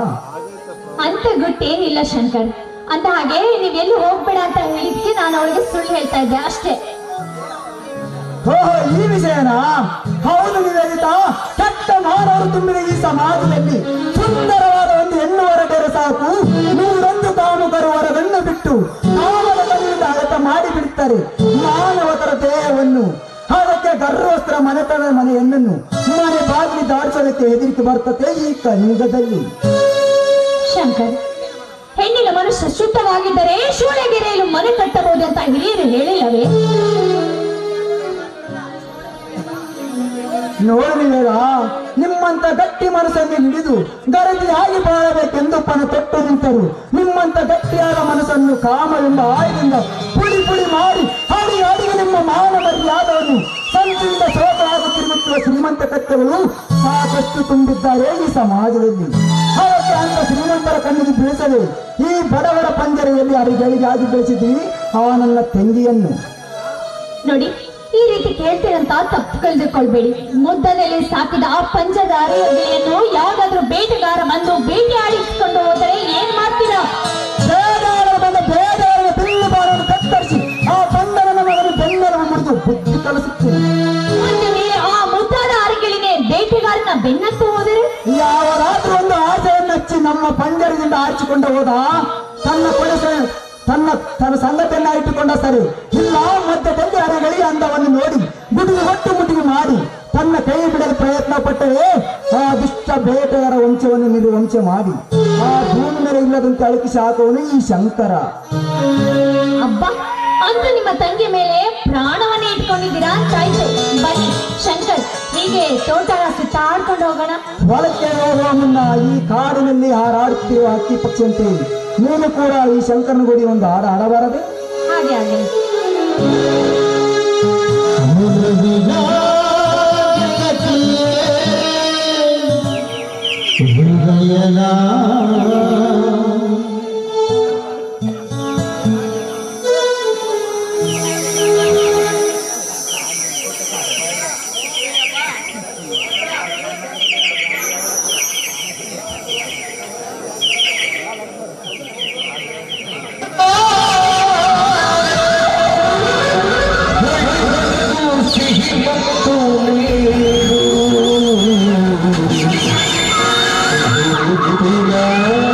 ಅಂತ ಗುಟ್ಟೇನಿಲ್ಲ ಶಂಕರ್. ಅಂತ ಹಾಗೆ ನೀವೆಲ್ಲೂ ಹೋಗ್ಬೇಡ ಅಂತ ಹೇಳಿದ್ಕೆ ನಾನು ಅವಳಿಗೆ ಸುಳ್ಳು ಹೇಳ್ತಾ ಇದ್ದೆ ಅಷ್ಟೇ. ಓಹೋ, ಈ ವಿಷಯನಾ? ಹೌದು ನಿವೇದಿತಾ, ಕೆಟ್ಟ ಮಾನವರು ತುಂಬಿದ ಈ ಸಮಾಜದಲ್ಲಿ ಸುಂದರವಾದ ಒಂದು ಹೆಣ್ಣು ಹೊರಟರೆ ಸಾಕು, ನೂರೊಂದು ಕಾಮುಕರು ಹೊರಗಣ್ಣು ಬಿಟ್ಟು ಕಾಮದ ಕಲಿಯಿಂದ ಅಳತ ಮಾಡಿ ಬಿಡುತ್ತಾರೆ ಮಾನವತರ ದೇಹವನ್ನು. ಅದಕ್ಕೆ ಗರ್ವಸ್ತ್ರ ಮನೆತನದ ಮನೆ ಹೆಣ್ಣನ್ನು ಮನೆ ಬಾಗಿಲಿ ದಾಟಿಸೋದಕ್ಕೆ ಹೆದರಿಕೆ ಬರ್ತದೆ ಈ ಕಲಿಯುಗದಲ್ಲಿ. ಶಂಕರ್, ಹೆಣ್ಣಿನ ಮನುಷ್ಯ ಶುದ್ಧವಾಗಿದ್ದರೆ ಶೂಳಗೆರೆಯಲು ಮನೆ ಕಟ್ಟಬಹುದು ಅಂತ ಹಿರಿಯರು ಹೇಳಿಲ್ಲವೇ? ನೋಡಿದ ನಿಮ್ಮಂತ ಗಟ್ಟಿ ಮನಸ್ಸನ್ನು ಹಿಡಿದು ಗರತಿಯಾಗಿ ಬಾಳಬೇಕೆಂದು ಪಣ ತೊಟ್ಟು ನಿಂತರು. ನಿಮ್ಮಂತ ಗಟ್ಟಿಯಾದ ಮನಸ್ಸನ್ನು ಕಾಮವೆಂಬ ಆಯದಿಂದ ಪುಡಿ ಪುಡಿ ಮಾಡಿ ಹಾಡಿ ಹಾಡಿಗೆ ನಿಮ್ಮ ಮಾನ ಮರ್ಯಾದವನ್ನು ಸಂಚಿಂದ ಸೋತಾಗುತ್ತಿರುತ್ತಿರುವ ಶ್ರೀಮಂತ ಕತ್ತೆಗಳು ಸಾಕಷ್ಟು ತುಂಬಿದ್ದಾರೆ ಈ ಸಮಾಜದಲ್ಲಿ. ಅದಕ್ಕೆ ಅಂತ ಶ್ರೀಮಂತರ ಕಣ್ಣಿಗೆ ಬೀಳಿಸದೆ ಈ ಬಡವರ ಪಂಜರೆಯಲ್ಲಿ ಅರಿಗಳಿಗೆ ಆಗಿ ಬೆಳೆಸಿದ್ದೀವಿ ಆ ನನ್ನ ತಂಗಿಯನ್ನು. ನೋಡಿ, ಈ ರೀತಿ ಕೇಳ್ತೀರಂತ ತಪ್ಪು ಕಳೆದುಕೊಳ್ಬೇಡಿ. ಮುದ್ದದಲ್ಲಿ ಸಾಕಿದ ಆ ಪಂಜದ ಅರಿಯನ್ನು ಯಾವ್ದಾದ್ರು ಬೇಟೆಗಾರ ಬಂದು ಬೇಟೆ ಆಡಿಸಿಕೊಂಡು ಹೋದರೆ ಏನ್ ಮಾಡ್ತೀರಾ? ಬೇಟೆಗಾರರು ಬಂದ ಬೇಟೆಗಾರರ ಬೆನ್ನು ಬಾರನ್ನು ಕತ್ತರಿಸಿ ಆ ಬಂಧನ ಮಗನು ಬೆನ್ನನ್ನು ಮುರಿದು ಬುದ್ಧಿ ಕಲಿಸುತ್ತೀನಿ. ಒಂದು ವೇಳೆ ಆ ಮುದ್ದಾದ ಅರಿಗಳಿಗೆ ಬೇಟೆಗಾರನ ಬೆನ್ನತ್ತು ಹೋದರೆ? ಯಾವ ರಾತ್ರಿ ಒಂದು ಆಸೆಯನ್ನು ಹಚ್ಚಿ ನಮ್ಮ ಪಂಜರದಿಂದ ಆರಿಸಿಕೊಂಡು ಹೋದ ತನ್ನ ಸಂಗತಿಯನ್ನ ಇಟ್ಟುಕೊಂಡ ಸರಿ ಇಲ್ಲ ಮಧ್ಯದಲ್ಲಿ ಅರೆಗಳಿ ಅಂದವನ್ನು ನೋಡಿ ಗುಡುಗು ಒಟ್ಟು ಮುಟ್ಟಿಗೆ ಮಾಡಿ ತನ್ನ ಕೈ ಬಿಡಲು ಪ್ರಯತ್ನ ಪಟ್ಟರೆ ಆ ದುಷ್ಟ ಬೇಟೆಗಾರ ವಂಶವನ್ನು ನಿರ್ವಂಶ ಮಾಡಿ ಆ ಭೂಮಿ ಮೇಲೆ ಇಲ್ಲದಂತೆ ಅಳುಕಿಸಿ ಹಾಕುವನು ಈ ಶಂಕರ. ಅಬ್ಬ, ಅಂತೂ ನಿಮ್ಮ ತಂಗಿ ಮೇಲೆ ಪ್ರಾಣವನ್ನೇ ಇಟ್ಕೊಂಡಿದ್ದೀರಾ ಅಂತಾಯ್ತು. ಬನ್ನಿ ಶಂಕರ್, ಹೀಗೆ ತೋಟ ಸುತ್ತಾಡ್ಕೊಂಡು ಹೋಗೋಣ. ಹೊಲಕ್ಕೆ ಹೋಗುವ ಮುನ್ನ ಈ ಕಾಡಿನಲ್ಲಿ ಹಾರಾಡುತ್ತಿರುವ ಹಕ್ಕಿ ಪಕ್ಷಿಯಂತೆ ನೀನು ಕೂಡ ಈ ಶಂಕರನ ಗುಡಿ ಒಂದು ಹಾಡು ಹಾಡಬಾರದು? ಹಾಗೆ ಹಾಗೆ. Oh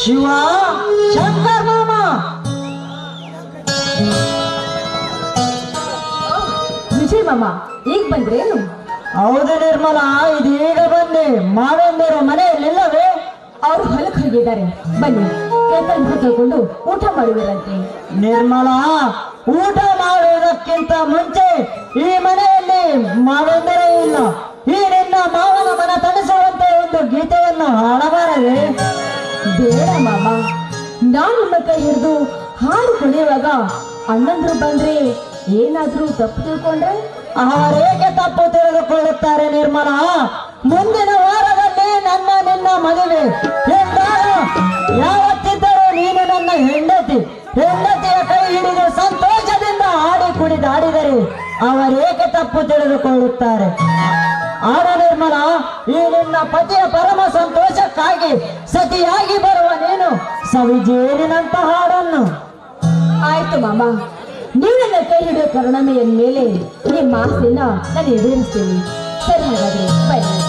ಶಿವ ಶಂಕರ್ ಮಾಮ. ವಿಜಯ್ ಮಾಮ ಈಗ ಬಂದ್ರೇನು? ಹೌದು ನಿರ್ಮಲಾ, ಇದೀಗ ಬಂದೆ. ಮಾವೇಂದ್ರ ಮನೆಯಲ್ಲಿಲ್ಲವೇ? ಅವರು ಹೊಲಕ್ಕೆ ಹೋಗಿದ್ದಾರೆ. ಬನ್ನಿ ಕೆತ್ತನ್ನು ತಗೊಂಡು ಊಟ ಮಾಡುವಿರಂತೆ. ನಿರ್ಮಲಾ, ಊಟ ಮಾಡುವುದಕ್ಕಿಂತ ಮುಂಚೆ ಈ ಮನೆಯಲ್ಲಿ ಮಾವೇಂದ್ರ ಇಲ್ಲ. ಈ ನಿನ್ನ ಮಾವನ ಮನ ತಣಿಸುವಂತೆ ಒಂದು ಗೀತೆಯನ್ನು ಹಾಡಬಾರದೆ? ಬೇಡ ಮಾಮ, ನಾನು ನಿಮ್ಮ ಕೈ ಹಿಡಿದು ಹಾಡು ಕುಣಿಯುವಾಗ ಅಣ್ಣಂದ್ರು ಬಂದ್ರೆ ಏನಾದ್ರೂ ತಪ್ಪು ತಿಳ್ಕೊಂಡ್ರೆ? ಅವರೇಕೆ ತಪ್ಪು ತಿಳಿದುಕೊಳ್ಳುತ್ತಾರೆ ನಿರ್ಮಲಾ? ಮುಂದಿನ ವಾರದಲ್ಲಿ ನಿನ್ನ ಮದುವೆ ಎಂದಾಗ ಯಾವತ್ತಿದ್ದರೂ ನೀನು ನನ್ನ ಹೆಂಡತಿಯ ಕೈ ಹಿಡಿದು ಸಂತೋಷದಿಂದ ಹಾಡಿ ಕುಣಿದಾಡಿದರೆ ಅವರೇಕೆ ತಪ್ಪು ತಿಳಿದುಕೊಳ್ಳುತ್ತಾರೆ? ಆಡ ನಿರ್ಮಲಾ, ಈ ನಿನ್ನ ಪತಿಯ ಪರಮ ಸಂತೋಷಕ್ಕಾಗಿ ಸತಿಯಾಗಿ ಬರುವ ನೀನು ಸವಿಜೇರಿನಂತ ಹಾಡನ್ನು. ಆಯ್ತು ಮಾಮ, ನೀವು ನನ್ನ ಕೈ ಹಿಡಿಯೋ ಕರುಣಮೆಯ ಮೇಲೆ ನಿಮ್ಮ ಆಸೆನ ನಾನು ಎದುರಿಸ್ತೀನಿ. ಸರಿ, ಹಾಗಾದ್ರೆ ಬನ್ನಿ.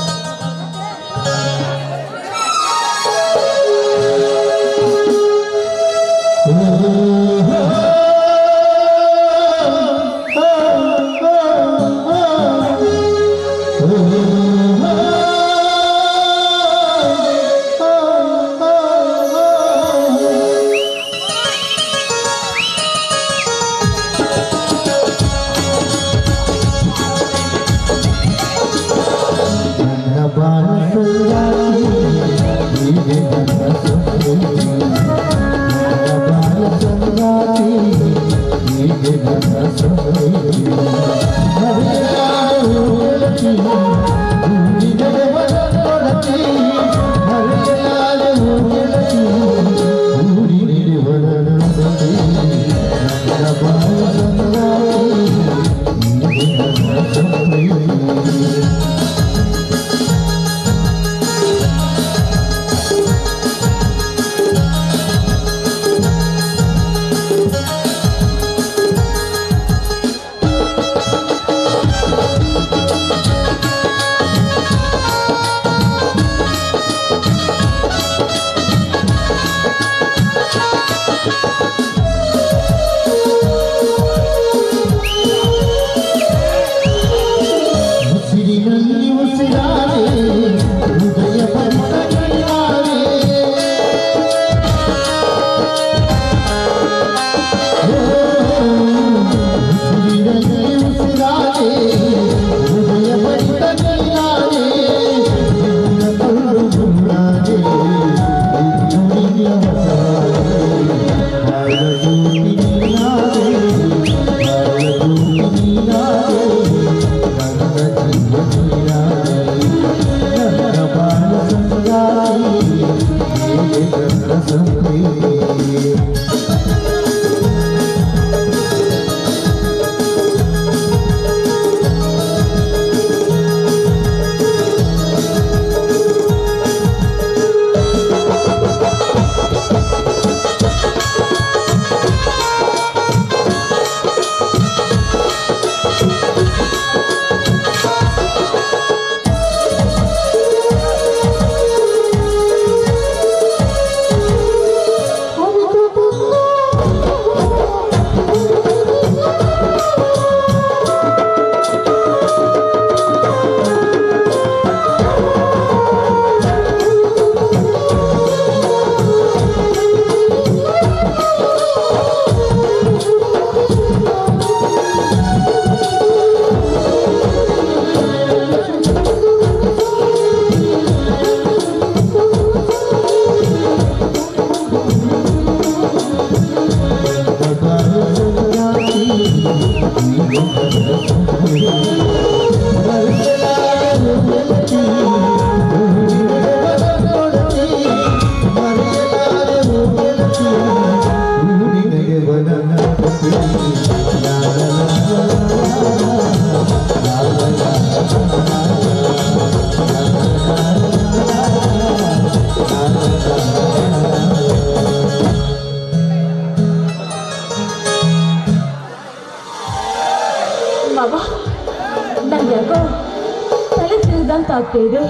ಆಗ್ತಾ ಇದೆ.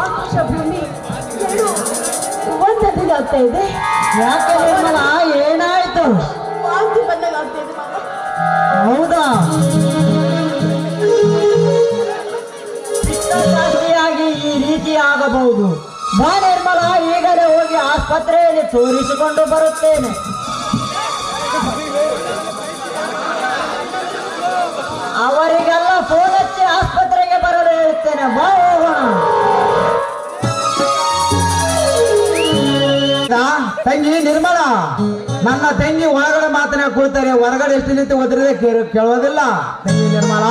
ಆಕಾಶ ಭೂಮಿ ಎರಡು ತಂದಿಗೆ ಆಗ್ತಾ ಇದೆ. ಯಾಕೆ ನಿರ್ಮಲ, ಏನಾಯ್ತು? ವಾಂತಿ ಬಂದಾಗ ಆಗ್ತಾ ಇದೆ ಮಾವ. ಹೌದಾ? ಜಾಸ್ತಿಯಾಗಿ ಈ ರೀತಿ ಆಗಬಹುದು. ಬಾ ನಿರ್ಮಲ, ಈಗಲೇ ಹೋಗಿ ಆಸ್ಪತ್ರೆಯಲ್ಲಿ ತೋರಿಸಿಕೊಂಡು ಬರುತ್ತೇನೆ. ಅವರಿಗೆಲ್ಲ ಫೋನ್ ಹಚ್ಚಿ ಆಸ್ಪತ್ರೆಗೆ ಬರಲು ಹೇಳುತ್ತೇನೆ. ಬಾ ಹೋಗೋಣ. ತಂಗಿ ನಿರ್ಮಲ, ನನ್ನ ತಂಗಿ ಒಳಗಡೆ ಮಾತನ್ನ ಕೊಡ್ತಾರೆ, ಹೊರಗಡೆ ಎಷ್ಟು ನಿಂತು ಓದಿರದೆ ಕೇಳೋದಿಲ್ಲ. ತಂಗಿ ನಿರ್ಮಲ,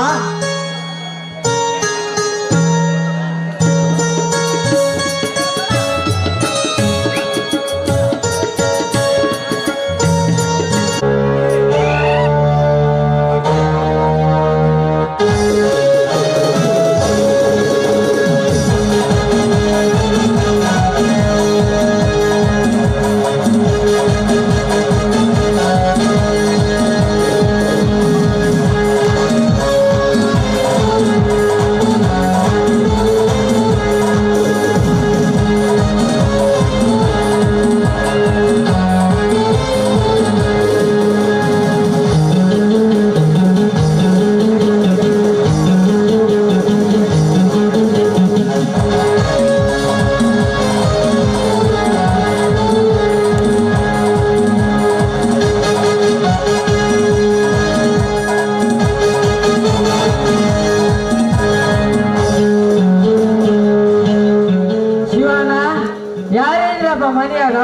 ಯಾರೇನ್ರಪ್ಪ ಮನೆಯಾಗ?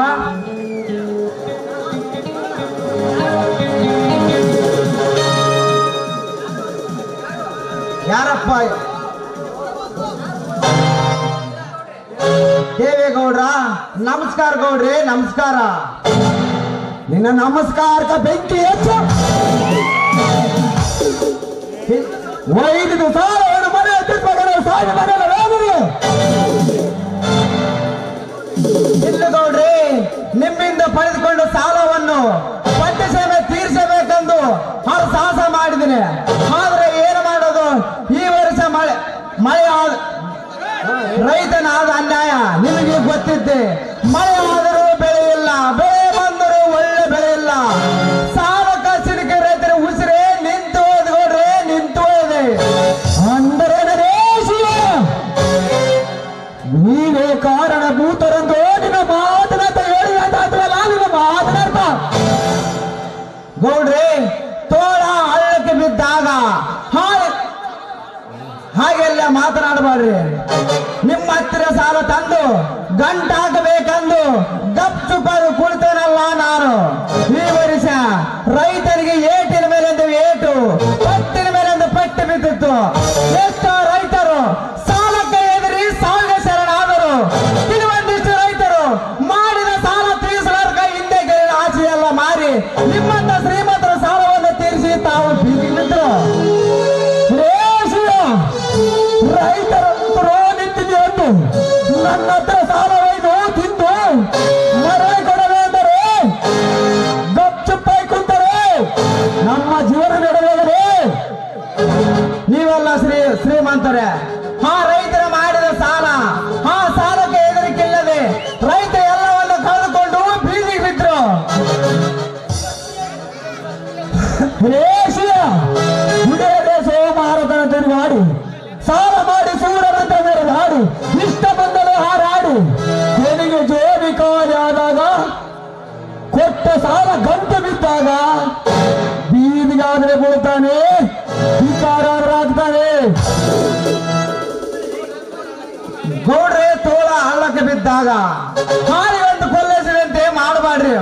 ಯಾರಪ್ಪ? ದೇವೇಗೌಡ್ರ? ನಮಸ್ಕಾರ ಗೌಡ್ರಿ, ನಮಸ್ಕಾರ. ನಿನ್ನ ನಮಸ್ಕಾರಕ ಬೆಂಕಿ ಹೆಚ್ಚು. 5 ಸಾವಿರ ಮನೆ ಸಾಯಿ ಮನೆಯಲ್ಲ ಇಲ್ಲ ಗೌಡ್ರಿ, ನಿಮ್ಮಿಂದ ಪಡೆದುಕೊಂಡು ಸಾಲವನ್ನು ಪಟ್ಟಿ ಸೇವೆ ತೀರಿಸಬೇಕೆಂದು ಸಾಹಸ ಮಾಡಿದ್ದೀನಿ. ಆದ್ರೆ ಏನು ಮಾಡೋದು, ಈ ವರ್ಷ ಮಳೆ ರೈತನಾದ ಅನ್ಯಾಯ ನಿಮಗೆ ಗೊತ್ತಿದ್ದೆ. ಮಳೆ ಆದರೂ ಬೆಳೆ ಇಲ್ಲ, ಬೆಳೆ ಬಂದರೂ ಒಳ್ಳೆ ಬೆಳೆ ಇಲ್ಲ. ಸಾಲಕ್ಕ ಸಿಲುಕಿ ರೈತರ ಉಸಿರೇ ನಿಂತು ಹೋದ್ ಗೌಡ್ರೆ, ನಿಂತು ಹೋದೆ. ಅಂದರೆ ನೀವೇ ಕಾರಣಭೂತರೆಂದು ನಿನ್ನ ಮಾತನಾಡ್ತಾ ಹೇಳಿದಾದ್ರಲ್ಲ, ನಿನ್ನ ಮಾತನಾಡ್ತ ಗೌಡ್ರಿ. ತೋಳ ಹಳ್ಳಕ್ಕೆ ಬಿದ್ದಾಗ ಹಾಗೆಲ್ಲ ಮಾತನಾಡಬಾರ್ರಿ. ನಿಮ್ಮ ಹತ್ತಿರ ಸಾಲ ತಂದು ಗಂಟಾಕಬೇಕೆಂದು ಗಪ್ ಚುಪ್ಪಾಗಿ ಕುಳಿತನಲ್ಲ ನಾನು. ಈ ವರ್ಷ ರೈತರಿಗೆ ಏಟಿನ ಮೇಲೆಂದು ಏಟು, ಪಟ್ಟಿನ ಮೇಲೆಂದು ಪಟ್ಟಿ ಬಿದ್ದಿತ್ತು. ಎಷ್ಟೋ ರೈತರು ಸಾಲಕ್ಕೆ ಎದುರಿ ಸಾವಿಗೆ ಶರಣಾದರು. ಕೆಲವೊಂದಿಷ್ಟು ರೈತರು ಮಾಡಿದ ಸಾಲ ತೀರಿಸಲಾರ್ಕ ಹಿಂದೆ ಗೆಲ್ಲ ಆಸೆಯೆಲ್ಲ ಮಾರಿ ನಿಮ್ಮಂತ ಶ್ರೀಮಂತರ ಸಾಲವನ್ನು ತೀರಿಸಿ ತಾವು ಬೀದಿ ಬಿದ್ದರು. ರೈತರಂತರೂ ನಿಂತಿದೆ ಎಂದು ನನ್ನ ಹತ್ರ ಸಾಲ ಒಯ್ದು ತಿಂದು ಮರೆ ಕೊಡವೆ ಅಂದರೆ ಗಪ್ ಚುಪ್ಪಾಗಿ ಕುಂತಾರೆ. ನಮ್ಮ ಜೀವನ ನಡೆದರೆ ನೀವೆಲ್ಲ ಶ್ರೀಮಂತರೇ. ರೈತರ ಮಾಡಿದ ಸಾಲ, ಸಾಲಕ್ಕೆ ಹೆದರಿಕಿಲ್ಲದೆ ರೈತ ಎಲ್ಲವನ್ನು ಕಳೆದುಕೊಂಡು ಬೀದಿಗೆ ಬಿದ್ರು. ಗುಡಿಯದೆ ಸೋಮಾರತನ ತಿರುಗಾಡಿ ಸಾಲ ಮಾಡಿ ಸೂರನಂತ ಮೆರೆದಾಡಿ ಇಷ್ಟ ಬಂದಲು ಹಾರಾಡಿ ತೆರಿಗೆ ಜೋಬಿಕಾರಿ ಆದಾಗ ಕೊಟ್ಟ ಸಾಲ ಗಂಟು ಬಿದ್ದಾಗ ಬೀದಿಗಾದ್ರೆ ಬೀಳ್ತಾನೆ, ವಿಕಾರಾಗ್ತಾನೆ. ಗೌಡ್ರೆ, ತೋಳ ಹಳ್ಳಕ್ಕೆ ಬಿದ್ದಾಗ ಹಾರಿಗೊಂದು ಕೊಲ್ಲಿಸಿದಂತೆ ಮಾಡಬಾಡ್ರಿ.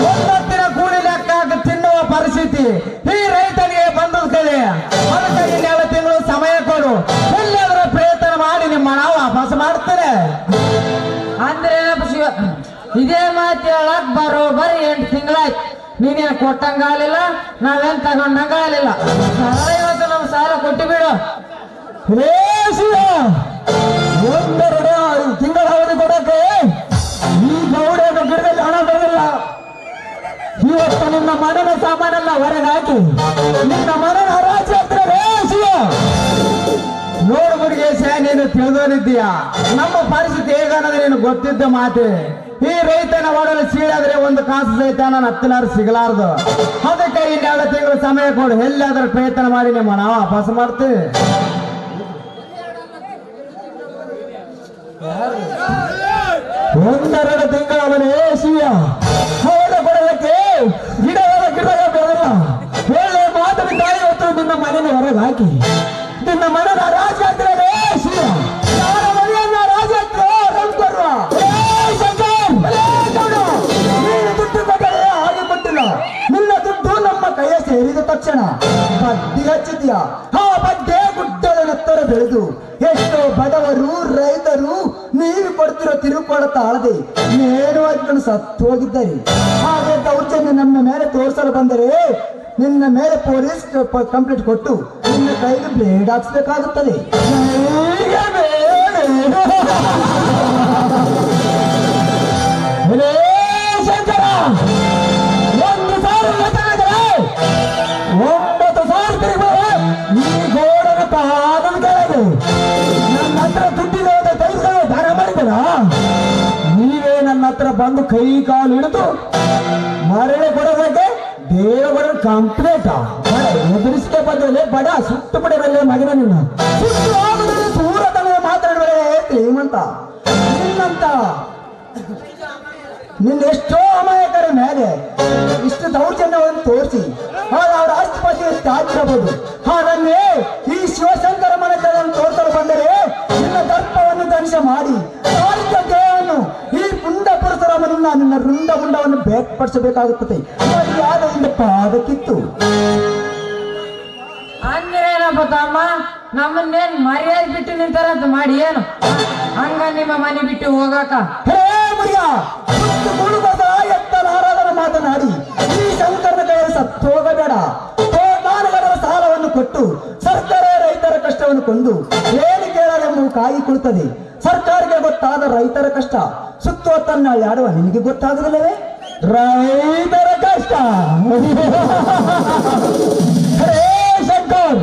ಒಂದೊತ್ತಿನ ಕೂಲಿ ಲೆಕ್ಕ ತಿನ್ನುವ ಪರಿಸ್ಥಿತಿ ಈ ರೈತನಿಗೆ ಬಂದದ ಕಡೆ. ಅದಕ್ಕೆ 2 ತಿಂಗಳು ಸಮಯ ಕೊಡು, ಎಲ್ಲಾದ್ರೂ ಪ್ರಯತ್ನ ಮಾಡಿ ನಿಮ್ಮ ಹಣ ವಾಪಸ್ ಮಾಡ್ತಾರೆ ಅಂದ್ರೆ ಶಿವ, ಇದೇ ಮಾತು ಹೇಳಕ್ ಬರೋಬ್ಬರಿ 8 ತಿಂಗಳಾಯ್ತು. ನೀನೇನು ಕೊಟ್ಟಂಗಾಗಲಿಲ್ಲ, ನಾವೇನ್ ತಗೊಂಡಂಗಾಗಲಿಲ್ಲ. ಇವತ್ತು ನಮ್ ಸಾಲ ಕೊಟ್ಟು ಬಿಡು. ಒಂದೆರಡು ತಿಂಗಳ ಅವಧಿ ಕೊಡಕ್ಕೆ ಈ ಗೌಡ ಗಿಡದಲ್ಲಿ ಹಣ ಬರಲಿಲ್ಲ. ಇವತ್ತು ನಿನ್ನ ಮನನ ಸಾಮಾನೆಲ್ಲ ಹೊರಗೆ ಹಾಕಿ ನಿನ್ನ ಮನನ ಹರಾಜು ಹತ್ರ ನೋಡು ಮುರುಗೇಶ, ನೀನು ತಿಳಿದೋನಿದ್ದೀಯ. ನಮ್ಮ ಪರಿಸ್ಥಿತಿ ಹೇಗನ್ನೋದು ನೀನು ಗೊತ್ತಿದ್ದ ಮಾತೆ. ಈ ರೈತನ ಒಡಲು ಸೀಳಾದ್ರೆ ಒಂದು ಕಾಸು ಸಹಿತ ನಾನು ಹತ್ತಿನಾರು ಸಿಗಲಾರ್ದು. ಅದಕ್ಕೆ ಇನ್ನೆರಡು ತಿಂಗಳು ಸಮಯ ಕೊಡು, ಎಲ್ಲಾದ್ರೂ ಪ್ರಯತ್ನ ಮಾಡಿ ನಿಮ್ಮ ನಾವು ವಾಪಸ್ ಮಾಡ್ತೀವಿ. ಒಂದೆರಡು ತಿಂಗಳು ಅವನೇ ಶಿವ ಅವನ ಕೊಡೋದಕ್ಕೆ ಗಿಡಗಳ ಗಿಡಗ ಬೆಳೆದ ಒಳ್ಳೆ ಮಾತನ್ನು ತಾಯಿ ಹೊತ್ತು ನಿನ್ನ ಮನೆಯ ಹೊರಗೆ ಹಾಕಿ ನಿನ್ನ ಮನೆಯ ರಾಜಾಗ್ರೇ ಶಿವ ಯಾರ ಮನೆಯನ್ನ ರಾಜಾಗ್ರ ರಂಗರ್ವ ನೀನು ದುಡ್ಡು ಕೊಟ್ಟರೆ ಹಾಗೆ ಕೊಟ್ಟಿಲ್ಲ. ನಿನ್ನ ದುಡ್ಡು ನಮ್ಮ ಕೈಯ ಸೇರಿದ ತಕ್ಷಣ ಬಡ್ಡಿ ಹಚ್ಚಿದ್ಯಾ. ಆ ಬಡ್ಡೆ ಗುಡ್ಡದ ಎತ್ತರ ಬೆಳೆದು ಎಷ್ಟೋ ಬಡವರು ರೈತರು ನೀವು ಕೊಡ್ತಿರೋ ತಿರುಪಡ ತಾಳದೆ ನೇರು ಹಾಕಿಕೊಂಡು ಸತ್ತು ಹೋಗಿದ್ದಾರೆ. ಹಾಗೆ ದೌರ್ಜನ್ಯ ನಮ್ಮ ಮೇಲೆ ತೋರಿಸಲು ಬಂದರೆ ನಿನ್ನ ಮೇಲೆ ಪೊಲೀಸ್ ಕಂಪ್ಲೇಂಟ್ ಕೊಟ್ಟು ನಿನ್ನ ಕೈಗೆ ಬ್ಲೇಡ್ ಹಾಕ್ಸ್ಬೇಕಾಗುತ್ತದೆ. ಶಂಕರ 1,000 9,000 ತಿರುಗುವ ಈ ಗೋಡನ ಪಾದದ ಕೆಳಗೆ ನನ್ನ ಹತ್ರ ದುಡ್ಡಿನ ಕೈಗಳು ದಾನ ಮಾಡಿದ್ದೀರಾ? ನೀವೇ ನನ್ನ ಹತ್ರ ಬಂದು ಕೈ ಕಾಲು ಹಿಡಿದು ಮರಳಿ ಕೊಡೋದಕ್ಕೆ ದೇವರ ಕಂಪ್ಲೇಂಟ್ ಎದುರಿಸಿಕೆ ಬಂದಲ್ಲಿ ಬಡ ಸುಟ್ಟು ಪಡೆಯಲ್ಲೇ ಮಗನ ನಿನ್ನ ಸುಟ್ಟು ಆಗುತ್ತದೆ. ಸೂರತನ ಮಾತಾಡುವರೆ ಶ್ರೀಮಂತ ನಿನ್ನಂತ ನಿನ್ನೆಷ್ಟೋ ಅಮಾಯಕರ ಮೇಲೆ ಇಷ್ಟು ದೌರ್ಜನ್ಯವನ್ನು ತೋರಿಸಿ ಅವರ ಆಸ್ತಿಪಾಸ್ತಿ ತ್ಯಾಜಿರಬಹುದು. ಹಾಗನ್ನೇ ಈ ಶಿವಶಂಕರ ಮನೆಗಳನ್ನು ತೋರಿಸಲು ಬಂದರೆ ನಿನ್ನ ದರ್ಪವನ್ನು ಧ್ವಂಸ ಮಾಡಿ ದೇಹವನ್ನು ಈ ಪುಂಡ ಪರಶುರಾಮನಿಂದ ನಿನ್ನ ರುಂಡ ಮುಂಡವನ್ನು ಬೇರ್ಪಡಿಸಬೇಕಾಗುತ್ತದೆ. ಯಾರಿಂದ ಪಾದಕ್ಕಿತ್ತು ಅಂದ್ರೇನಪ್ಪ ತಮ್ಮ, ನಮ್ಮನ್ನೇನ್ ಮರ್ಯಾದೆ ಬಿಟ್ಟು ನಿಂತಾರಂತ ಮಾಡಿ ಏನು ಹಂಗ ನಿಮ್ಮ ಮನೆ ಬಿಟ್ಟು ಹೋಗಾಕ? ಹೇ ಮುರಿಯ ಮುಳುಗೋದ ಎತ್ತಲಾರದರ ಮಾತನಾಡಿ ಈ ಶಂಕರನ ಕೈಯಲ್ಲಿ ಸತ್ತು ಹೋಗಬೇಡ. ಕೋಟಾನುಗಣರ ಸಾಲವನ್ನು ಕೊಟ್ಟು ಸರ್ಕಾರ ರೈತರ ಕಷ್ಟವನ್ನು ಕೊಂದು ಏನು ಕೇಳಲೆಂಬುದು ಕಾಯಿ ಕುಳಿತದೆ. ಸರ್ಕಾರಕ್ಕೆ ಗೊತ್ತಾದ ರೈತರ ಕಷ್ಟ ಸುತ್ತುವತ್ತನ್ನಾಳಿ ಆಡುವ ನಿನಗೆ ಗೊತ್ತಾಗಲಿಲ್ಲವೇ ರೈತರ ಕಷ್ಟ? ಹೇ ಶಂಕರ್,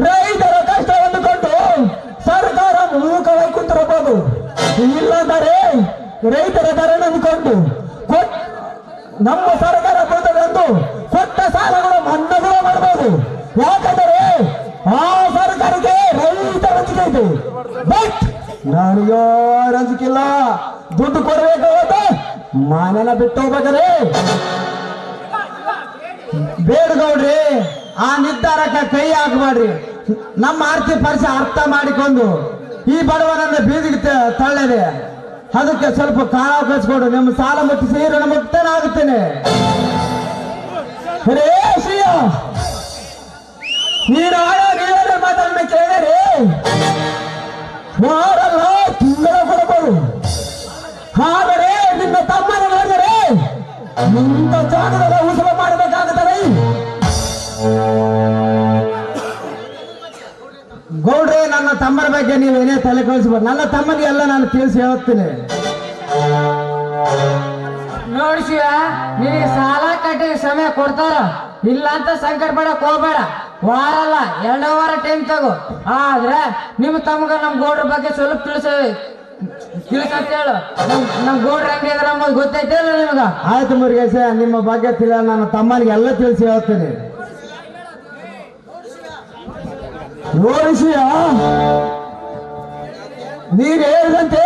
ರೈತರ ಕಷ್ಟವನ್ನು ಕೊಂಡು ಸರ್ಕಾರ ಮೂಕವಾಗಿ ಕುಂತಿರಬಹುದು. ಇಲ್ಲಂದರೆ ರೈತರ ದರನ್ನು ಅಂದುಕೊಂಡು ನಮ್ಮ ಸರ್ಕಾರ ಬರುತ್ತದೆಂದು ಕೊಟ್ಟ ಸಾಲಗಳು ಮನ್ನಾ ಮಾಡಬಹುದು. ಯಾಕಂದರೆ ಆ ಸರ್ಕಾರಕ್ಕೆ ರೈತರ ಅಂಜಿಕೆ ಇದೆ. ಬಟ್ ನಾನು ಯಾರು ಅಂಜಿಕಿಲ್ಲ. ದುಡ್ಡು ಕೊಡಬೇಕಾಗುತ್ತೆ, ಮನೆನ ಬಿಟ್ಟು ಹೋಗ್ಬೇಕಾದ್ರೆ ಬೇಡಗೌಡ್ರಿ ಆ ನಿರ್ಧಾರಕ್ಕೆ ಕೈ ಹಾಕಬೇಡ್ರಿ. ನಮ್ಮ ಆರ್ಥಿಕ ಪರಿಸ್ಥಿತಿ ಅರ್ಥ ಮಾಡಿಕೊಂಡು ಈ ಬಡವನನ್ನ ಬೀದಿಗೆ ತಳ್ಳದೆ ಅದಕ್ಕೆ ಸ್ವಲ್ಪ ಕಾಲಾವಕಾಶ ಕೊಡು. ನಿಮ್ಮ ಸಾಲ ಮುಟ್ಟಿಸಿ ಋಣ ಮುಕ್ತನಾಗುತ್ತೇನೆ. ರೇ ಶ್ರೀಯ ನೀನು ಆಳಾಗ ಮಾತನ್ನ ಕೇಳಿರಿ ವಾರಲ್ಲ ತಿಂಗಳ ಕೊಡಬಹುದು. ಆದರೆ ನಿನ್ನ ತಮ್ಮನ ನೋಡಿದರೆ ನಿಂತ ಜಾಗದ ಉಸುಲ ಮಾಡಬೇಕಾಗುತ್ತದೆ. ಗೌಡ್ರೆ, ನನ್ನ ತಮ್ಮನ ಬಗ್ಗೆ ನೀವೇನೇ ತಲೆ ಕಳಿಸ್ಬೋದು. ನನ್ನ ತಮ್ಮನಿಗೆ ಎಲ್ಲ ನಾನು ತಿಳಿಸಿ ಹೇಳ್ತೀನಿ. ನೋಡಿ ಶಿವ, ನಿನಗೆ ಸಾಲ ಕಟ್ಟಿಗೆ ಸಮಯ ಕೊಡ್ತಾರ, ಇಲ್ಲ ಅಂತ ಸಂಕಟ ಪಡಕ್ ಹೋಗ್ಬೇಡ. ವಾರ ಅಲ್ಲ 2 ವಾರ ಟೈಮ್ ತಗೋ. ಆದ್ರೆ ನಿಮ್ಮ ತಮ್ಗ ನಮ್ ಗೌಡ್ರ ಬಗ್ಗೆ ಸ್ವಲ್ಪ ತಿಳಿಸಂತ ಹೇಳು. ನಮ್ ಗೌಡ್ರ ಹೆಂಗೆ ಇದ್ರ ಅಂಬೋದು ಗೊತ್ತೈತಲ್ಲ ನಿಮ್ಗ? ಆಯ್ತು ಮುರುಗೇಶ, ನಿಮ್ಮ ಬಗ್ಗೆ ನನ್ನ ತಮ್ಮನಿಗೆ ಎಲ್ಲ ತಿಳಿಸಿ ಹೇಳ್ತೀನಿ. ನೋಡಿಸಿಯ ನೀರು ಹೇಳಿದಂತೆ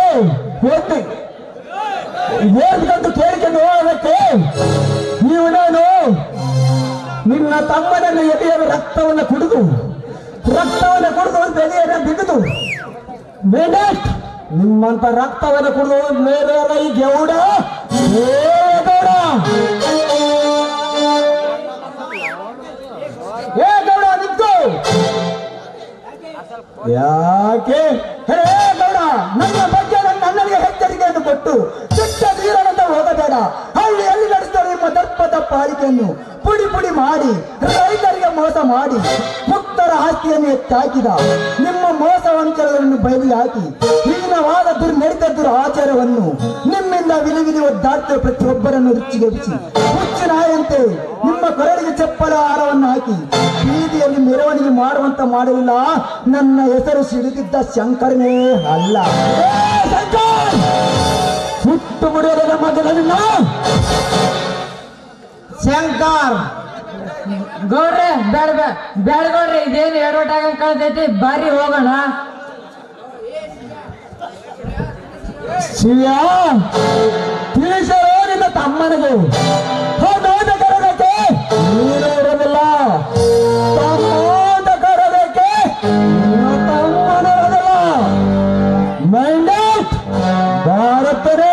ಓದ್ಕಂತ ಕೇಳಿಕೊಂಡು ಹೋಗೋದಕ್ಕೆ ನೀವು ನಾನು ನಿನ್ನ ತಮ್ಮನನ್ನು ಎದೆಯ ರಕ್ತವನ್ನು ಕುಡಿದು ಬೆಲೆಯನ್ನು ಬಿಗಿದು ಮೇಡಸ್ಟ್ ನಿಮ್ಮಂತ ರಕ್ತವನ್ನು ಕುಡಿದು ಮೇಲೆ ಈ ಗೌಡ ಗೌಡ ನಿಂತು ಯಾಕೆ ಹೇ ಗೌಡ, ನನ್ನ ಬಗ್ಗೆ ನನ್ನ ಅಣ್ಣನಿಗೆ ಎಚ್ಚರಿಕೆಯನ್ನು ಕೊಟ್ಟು ಚಿಕ್ಕ ನೀರನಂತ ಹೋಗಬೇಡ. ಹಳ್ಳಿಯಲ್ಲಿ ನಡೆಸಿದ ನಿಮ್ಮ ದರ್ಪದ ಪಾಲಿಕೆಯನ್ನು ಪುಡಿ ಪುಡಿ ಮಾಡಿ ರೈತರಿಗೆ ಮೋಸ ಮಾಡಿ ಮುಕ್ತರ ಆಸ್ತಿಯನ್ನು ಎತ್ತಾಕಿದ ನಿಮ್ಮ ಮೋಸ ವಂಚನೆಗಳನ್ನು ಬಯಲಿಗೆ ಹಾಕಿ ಹೀನವಾದ ದುರ್ನಡೀತ ಆಚಾರವನ್ನು ನಿಮ್ಮಿಂದ ವಿಲಿ ಒದ್ದಾಡ್ತಿರುವ ಪ್ರತಿಯೊಬ್ಬರನ್ನು ರುಚಿಗೆಬ್ಬಿಸಿ ಹುಚ್ಚು ನಾಯಂತೆ ನಿಮ್ಮ ಕೊರಳಿಗೆ ಚಪ್ಪಲ ಹಾರವನ್ನು ಹಾಕಿ ಬೀದಿಯಲ್ಲಿ ಮೆರವಣಿಗೆ ಮಾಡುವಂತ ಮಾಡಲಿಲ್ಲ. ನನ್ನ ಹೆಸರು ಸಿಡಿದಿದ್ದ ಶಂಕರನೇ ಅಲ್ಲ. ಸುಟ್ಟು ಮುಡಿಯೋದ ಮೊದಲನ್ನ ಶಂಕರ್ ಗೌಡ್ರೆ ಬ್ಯಾಡ ಗೌಡ್ರಿ, ಇದೇನು ಎಡವಟ್ ಆಗಂಗ್ ಕಾಣ್ತೈತಿ, ಬಾರಿ ಹೋಗೋಣ. ಶಿವ್ಯ ತಿಳಿಸೋ ನಿನ್ನ ತಮ್ಮನಿಗೆ ಹೋದ ಕರೋದಕ್ಕೆ ನೀನು ಇರೋದಿಲ್ಲ, ತಮ್ಮ ಕರೋದಕ್ಕೆ ತಮ್ಮನಿರೋದಿಲ್ಲ. ಮೈಂಡೇಟ್ ಭಾರತನೇ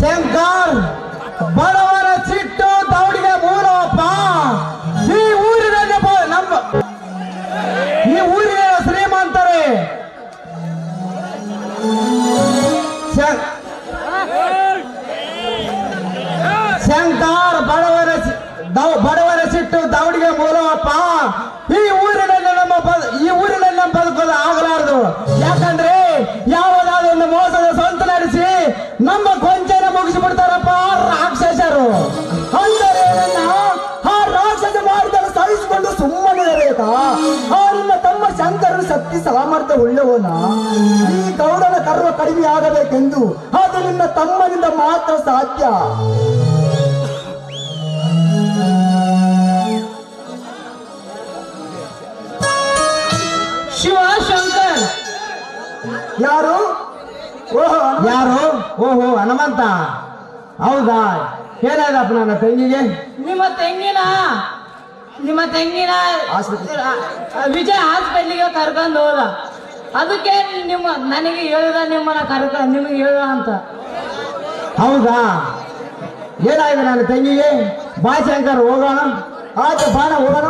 ಶಂಕರ್ ಬಡವರ ಸಿಟ್ಟು ದೌಡಿಗೆ ಮೂಲವಪ್ಪ. ಈ ಊರಿನಲ್ಲಿ ಈ ಊರಿನ ಶ್ರೀಮಂತರೇ ಶಂಕರ್ ಬಡವರ ಸಿಟ್ಟು ದೌಡಿಗೆ ಮೂಲವಪ್ಪ. ಈ ಊರಿನಲ್ಲಿ ನಮ್ಮ ಬದುಕೋದು ಆಗಲಾರದು. ಯಾಕಂದ್ರೆ ಯಾವುದಾದ್ರು ಒಂದು ಮೋಸದ ಸ್ವಂತ ನಡೆಸಿ ನಮ್ಮ ಕೊಂಚನ ಮುಗಿಸಿಬಿಡ್ತಾರಪ್ಪ ರಾಕ್ಷಸರು. ಅಂದರೆ ಆ ರಾಕ್ಷಸ ಮಾಡಿದನ್ನು ಸಹಿಸಿಕೊಂಡು ಸುಮ್ಮನಿರಬೇಕಾ? ಆ ನಿನ್ನ ತಮ್ಮ ಶಂಕರನು ಶಕ್ತಿ ಸಾಮರ್ಥ್ಯ ಉಳ್ಳವನ. ಈ ಗೌಡನ ಕರ್ವ ಕಡಿಮೆ ಆಗಬೇಕೆಂದು ಅದು ನಿನ್ನ ತಮ್ಮನಿಂದ ಮಾತ್ರ ಸಾಧ್ಯ. ಶಿವಶಂಕರ್ ಯಾರು? ಯಾರು? ಓಹೋ ಹನುಮಂತ, ಹೌದಾ? ಏನಾದಪ್ಪ ನನ್ನ ತಂಗಿಗೆ? ನಿಮ್ಮ ತಂಗಿನ ವಿಜಯ್ ಹಾಸ್ಪಿಟ್ಲಿಗೆ ಕರ್ಕೊಂಡು ಹೋದ. ಅದಕ್ಕೆ ನನಗೆ ಹೇಳಿದ ನಿಮಗೆ ಹೇಳ ಅಂತ. ಹೌದಾ? ಏನಾಗಿದೆ ನನ್ನ ತಂಗಿಗೆ? ಬಾ ಶಂಕರ್ ಹೋಗೋಣ. ಆಯ್ತು ಬಾಣ ಹೋಗೋಣ.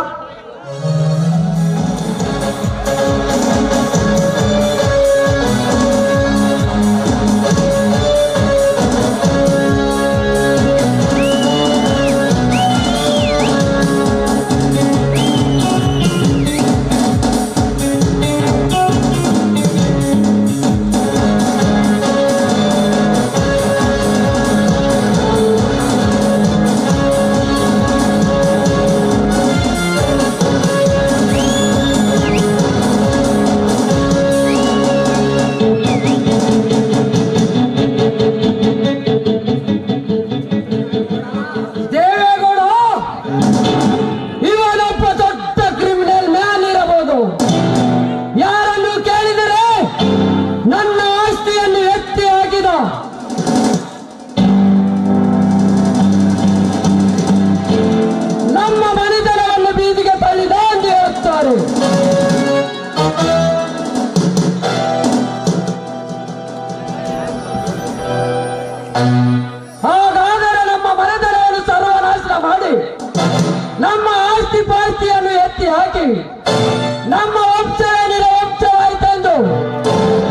ಹಾಗಾದರೆ ನಮ್ಮ ಮನೆತನವನ್ನು ಸರ್ವನಾಶ ಮಾಡಿ ನಮ್ಮ ಆಸ್ತಿ ಪಾಸ್ತಿಯನ್ನು ಎತ್ತಿ ಹಾಕಿ ನಮ್ಮ ವಂಶವೇ ನಿರವಂಶವಾಯಿತೆಂದು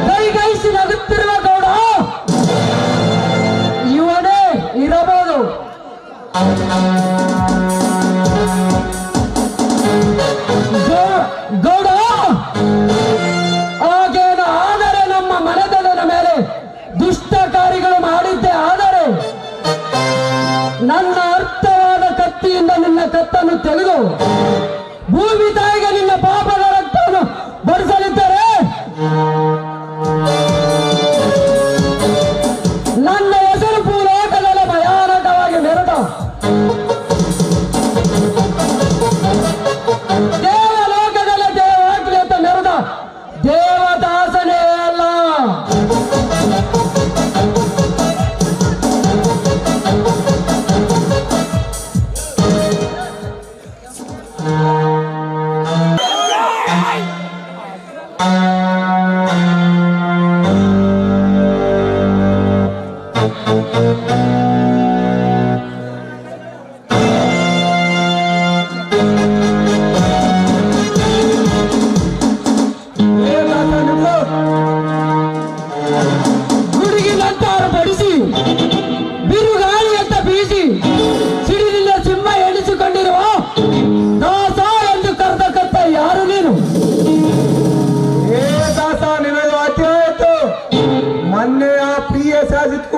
ಕೈಗೈಸಿ ನಗುತ್ತಿರುವ ಗೌಡ ಇವನೇ ಇರಬಹುದು. ಗೌಡ ಹಾಗೇನು ಆದರೆ ನಮ್ಮ ಮನೆತನದ ಮೇಲೆ ದುಷ್ಟ ಕಾರ್ಯಗಳು ಮಾಡಿದ್ದೆ ಆದರೆ ನನ್ನ ಅರ್ಥವಾದ ಕತ್ತಿಯಿಂದ ನಿನ್ನ ಕತ್ತನ್ನು ತೆಗೆದು ಭೂಮಿ ತಾಯಿಗೆ ನಿನ್ನ ಪಾಪದ ರಕ್ತ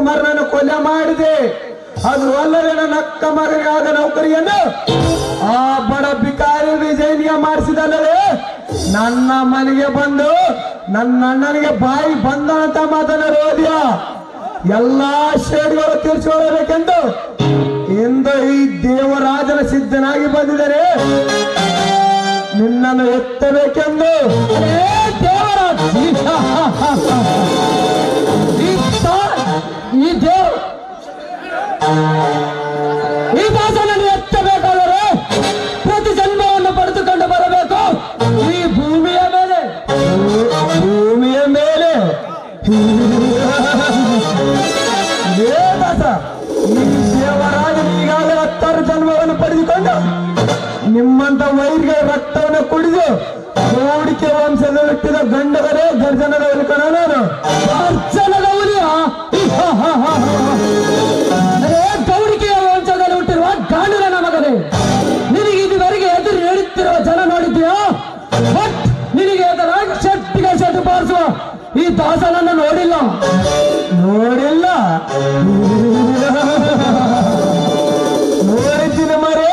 ಕುಮಾರನನ್ನು ಕೊಲೆ ಮಾಡಿದೆ. ಅದು ಅಲ್ಲದೆ ನನ್ನ ಅಕ್ಕ ಮಗನಿಗಾದ ನೌಕರಿಯನ್ನು ಆ ಬಡ ಬಿಕಾರಿ ವಿಜಯನಿಗೆ ಮಾಡಿಸಿದಲ್ಲದೆ ನನ್ನ ಮನೆಗೆ ಬಂದು ನನ್ನ ಅಣ್ಣನಿಗೆ ಬಾಯಿ ಬಂದ ಅಂತ ಮಾತನಾಡೋದ್ಯ ಎಲ್ಲಾ ಶೇಡ್ಗಳು ತೀರ್ಚಿಕೊಳ್ಳಬೇಕೆಂದು ಇಂದು ಈ ದೇವರಾಜನ ಸಿದ್ಧನಾಗಿ ಬಂದಿದ್ದಾರೆ. ನಿನ್ನನ್ನು ಎತ್ತಬೇಕೆಂದು ದೇವರಾಜ್ ಈ ದಾಸನನ್ನು ಎತ್ತಬೇಕಾದರೆ ಪ್ರತಿ ಜನ್ಮವನ್ನು ಪಡೆದುಕೊಂಡು ಬರಬೇಕು ಈ ಭೂಮಿಯ ಮೇಲೆ. ಭೂಮಿಯ ಮೇಲೆ ದಾಸ, ಈ ದೇವರಾಜನ ಈಗಾಗಲೇ 10 ಜನ್ಮವನ್ನು ಪಡೆದುಕೊಂಡು ನಿಮ್ಮಂತ ವೈರ್ಗಳ ರಕ್ತವನ್ನು ಕುಡಿದು ಗೌಡಿಕೆ ವಂಶದಲ್ಲಿ ಹುಟ್ಟಿದ ಗಂಡಗರೇ ಗರ್ಜನದವರು ಕಣ ನಾನು. ಗರ್ಜನದವರಿಯ ಗೌಡಿಕೆಯ ವಂಶದಲ್ಲಿ ಹುಟ್ಟಿರುವ ಗಾಂಡುರನ ಮಗನೇ, ನಿನಗೆ ಇದುವರೆಗೆ ಎದುರು ನೀಡುತ್ತಿರುವ ಜನ ನೋಡಿದ್ಯಾ? ಬಟ್ ನಿನಗೆ ಎದುರಾಗಿ ಶೆಟ್ಟಿಗೆ ಶೆಟ್ಟು ಬಾರಿಸುವ ಈ ದಾಸನನ್ನು ನೋಡಿಲ್ಲ. ನೋಡಿದ್ದೀನಿ ಮರೆ,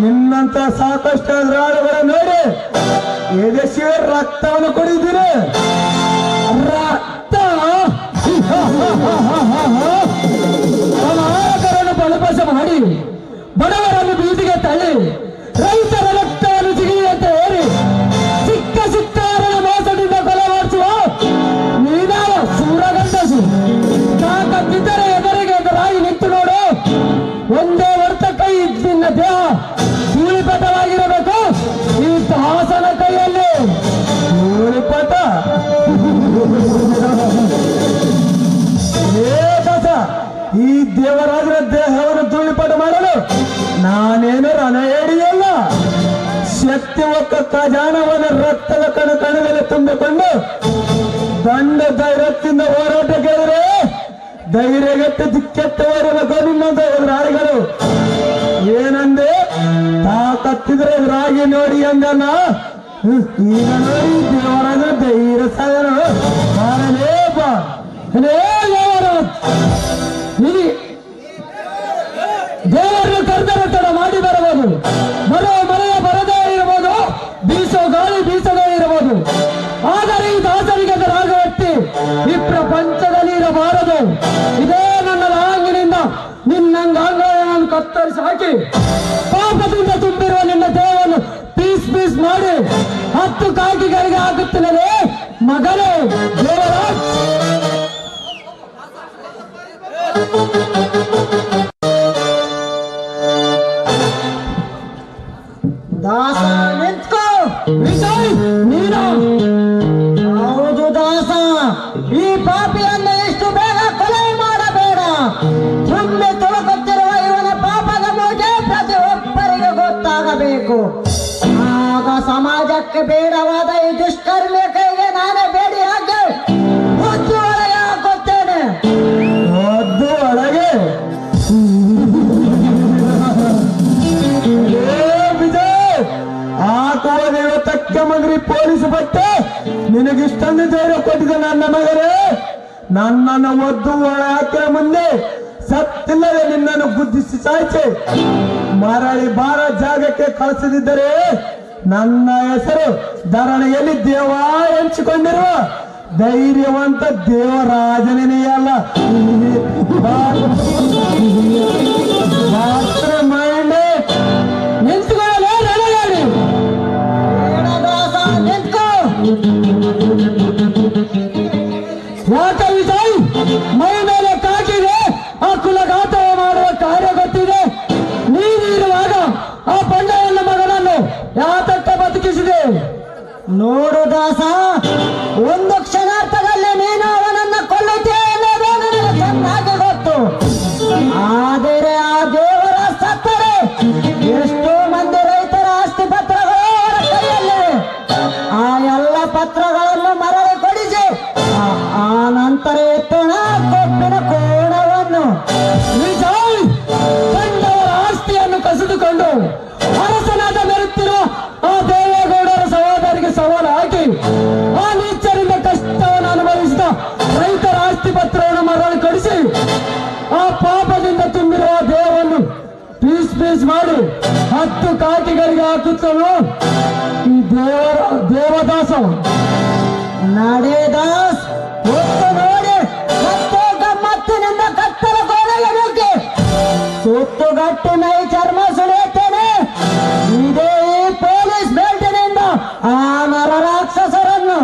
ನಿನ್ನಂತ ಸಾಕಷ್ಟು ರಾಳುಗಳ ನೋಡಿ ಎದೆಸಿ ರಕ್ತವನ್ನು ಕುಡಿದಿರಿ. ರಕ್ತ ಅನಾಯಕರನ್ನು ಬಲಪಸ ಮಾಡಿ ಬಡವರನ್ನು ಬೀದಿಗೆ ತಳ್ಳಿ ರೈತರ ರಕ್ತವನ್ನು ಜಿಗಿಯುವಂತೆ ಏರಿ ಸಿಕ್ಕ ಸಿಕ್ಕಾರನ ಮೋಸದಿಂದ ಕೊಲೆ ಮಾಡಿಸುವ ನೀನಾವ ಸೂರಗಂಡಸು. ತಾಕತ್ತಿದ್ದರೆ ಎದುರಿಗೆ ಎದುರಾಗಿ ನಿಂತು ನೋಡು. ಒಂದೇ ವರ್ತ ಕೈ ನಿನ್ನ ದೇಹ ಧೂಳಿಪಟವಾಗಿರಬೇಕು ಈ ದಾಸನ ಕೈಯಲ್ಲಿ. ಧೂಳಿಪಟ ದಾಸ, ಈ ದೇವರಾಜನ ದೇಹವನ್ನು ಧೂಳಿಪಟ ಮಾಡಲು ನಾನೇನು ರಣೇಡಿಯಲ್ಲ. ಶಕ್ತಿ ಒಕ್ಕ ಖಜಾನವನ ರಕ್ತದ ಕಣದಲ್ಲಿ ತುಂಬಿಕೊಂಡು ದಂಡ ಧೈರ್ಯದಿಂದ ಹೋರಾಟ ಕೇಳಿದ್ರೆ ಧೈರ್ಯಗೆಟ್ಟು ದಿಕ್ಕೆಟ್ಟವರಬೇಕು ನಿನ್ನಂತ ಎದುರಾಳಿಗಳು. ಏನಂದೆ? ತಾಕತ್ತಿದ್ರೆ ಎದುರಾಗಿ ನೋಡಿ ಅಂದಲ್ಲ. ಈಗ ನೋಡಿ ದೇವರಾಜ ಧೈರ್ಯ ಸಾಧನ ಮಾಡಲೇಪ. ದೇವರನ್ನು ಕರೆದರೆ ತಡ ಮಾಡಿ ಬರಬಹುದು. ಬರೋ ಮಳೆಯ ಬರದೇ ಇರಬಹುದು, ಬೀಸೋ ಗಾಳಿ ಬೀಸದೇ ಇರಬಹುದು. ಆದರೆ ಈ ದಾಸರಿಗೆ ಎದುರಾಗ ವ್ಯಕ್ತಿ ಈ ಪ್ರಪಂಚದಲ್ಲಿ ಇರಬಾರದು. ಇದೇ ನನ್ನ ಲಾಂಗಿನಿಂದ ನಿನ್ನಂಗಾಂಗಗಳನ್ನು ಕತ್ತರಿಸಿ ಹಾಕಿ ಪಾಪದಿಂದ ತುಂಬಿರುವ ನಿನ್ನ ದೇಹವನ್ನು ಪೀಸ್ ಪೀಸ್ ಮಾಡಿ 10 ಕಾಕಿಗಳಿಗೆ ಹಾಕುತ್ತಿಲ್ಲದೆ ಮಗನೇ ದೇವರಾಜ್. ದಾಸ ನಿಂತ್ಕೋ. ವಿಜಯ್ ನೀನು ಹೌದು ದಾಸ, ಈ ಪಾಪಿಯನ್ನು ಇಷ್ಟು ಬೇಗ ಕೊಲೆ ಮಾಡಬೇಡ. ತುಂಬಿ ತುಳುಕುತ್ತಿರುವ ಇವನ ಪಾಪದ ಮೂಟೆ ಪ್ರತಿಯೊಬ್ಬರಿಗೆ ಗೊತ್ತಾಗಬೇಕು. ಆಗ ಸಮಾಜಕ್ಕೆ ಬೇಡವಾದ ಈ ದುಷ್ಕರ್ಮಿಯ ಕೈಗೆ ನಾನೇ ಬೇಡಿ ಹಾಕಿ ಹೊದ್ದು ಒಳಗೆ ಹಾಕುತ್ತೇನೆ. ಹೊದ್ದು ಒಳಗೆ ಹಾಕುವ ದೇವತಕ್ಕೆ ಮಗರಿ ಪೊಲೀಸ್ ಬಟ್ಟೆ ನಿನಗಿಷ್ಟೊಂದು ಧೈರ್ಯ ಕೊಟ್ಟಿದೆ ನನ್ನ ಮಗರೇ. ನನ್ನನ್ನು ಒದ್ದು ಒಳ ಹಾಕಿರ ಮುಂದೆ ಸತ್ತಿಲ್ಲದೆ ನಿನ್ನನ್ನು ಗುದ್ದಿಸಿ ಸಾಯಿಸಿ ಮರಳಿ ಬಾರ ಜಾಗಕ್ಕೆ ಕಳಿಸದಿದ್ದರೆ ನನ್ನ ಹೆಸರು ಧರಣಿಯಲ್ಲಿ ದೇವ ಎನಿಸಿಕೊಂಡಿರುವ ಧೈರ್ಯವಂತ ದೇವರಾಜನೇ ಅಲ್ಲ. ಮಾತ್ರ ಮೈಂಡ್ ನಿಂತುಕೊಳ್ಳಲೇ ರಣಗಾಡಿ. ದಾಸ ನಿಂತ್ಕೋ. ಯಾಕೆ ವಿಜಯ್ ಮೈ ಮೇಲೆ ಕಾಕಿದೆ ಆ ಕುಲಘಾತ ಮಾಡುವ ಕಾರ್ಯ ಗೊತ್ತಿದೆ. ನೀನಿರುವಾಗ ಆ ಪಂಡಯನ ಮಗನನ್ನು ಯಾತಕ್ಕೆ ಬದುಕಿಸಿದೆ? ನೋಡು ದಾಸ, ಒಂದು ಕ್ಷಣಾರ್ಥದಲ್ಲಿ ನೀನು ಅವನನ್ನು ಕೊಲ್ಲುತ್ತೇ ಎನ್ನುವುದು ನನಗೆ ಚೆನ್ನಾಗಿ ಗೊತ್ತು. ಆದರೆ ಆ ದೇವರ ಸತ್ತರೆ ಎಷ್ಟೋ ಮಂದಿ ರೈತರ ಆಸ್ತಿ ಪತ್ರಗಳು ಅವರ ಕೈಯಲ್ಲಿ. ಆ ಎಲ್ಲ ಪತ್ರಗಳನ್ನು ಮರಳಿ ಕೊಡಿಸಿ ಆ ನಂತರ ಎತ್ತೋಣ ಕೊಪ್ಪಿನ ಕೋಣವನ್ನು. ವಿಜಯ್ ಕಂಡವರ ಆಸ್ತಿಯನ್ನು ಕಸಿದುಕೊಂಡು ಅರಸನಾದ ಮೆರುತ್ತಿರುವ ಆ ದೇವೇಗೌಡರ ಸಹೋದರಿಗೆ ಸವಾಲು ಹಾಕಿ ಆ ನೀಚರಿಂದ ಕಷ್ಟ ಇರ್ತಾನೋ ಈ ದೇವದಾಸ ನಾಡೇದಾಸ್ ಒತ್ತು ನೋಡಿ ಮತ್ತೆ ಗಮ್ಮತ್ತಿನಿಂದ ಕತ್ತಲ ಕೋಣೆಗೆ ನುಗ್ಗಿ ಸುತ್ತುಗಟ್ಟಿ ಮೈ ಚರ್ಮ ಸುಳಿಯುತ್ತೇನೆ. ಇದೇ ಈ ಪೊಲೀಸ್ ಬೆಲ್ಟಿನಿಂದ ಆ ನರ ರಾಕ್ಷಸರನ್ನು.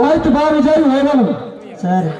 ಆಯ್ತು ಬಾ ವಿಜಯ್, ಹೋಗೋಣ. ಸರಿ.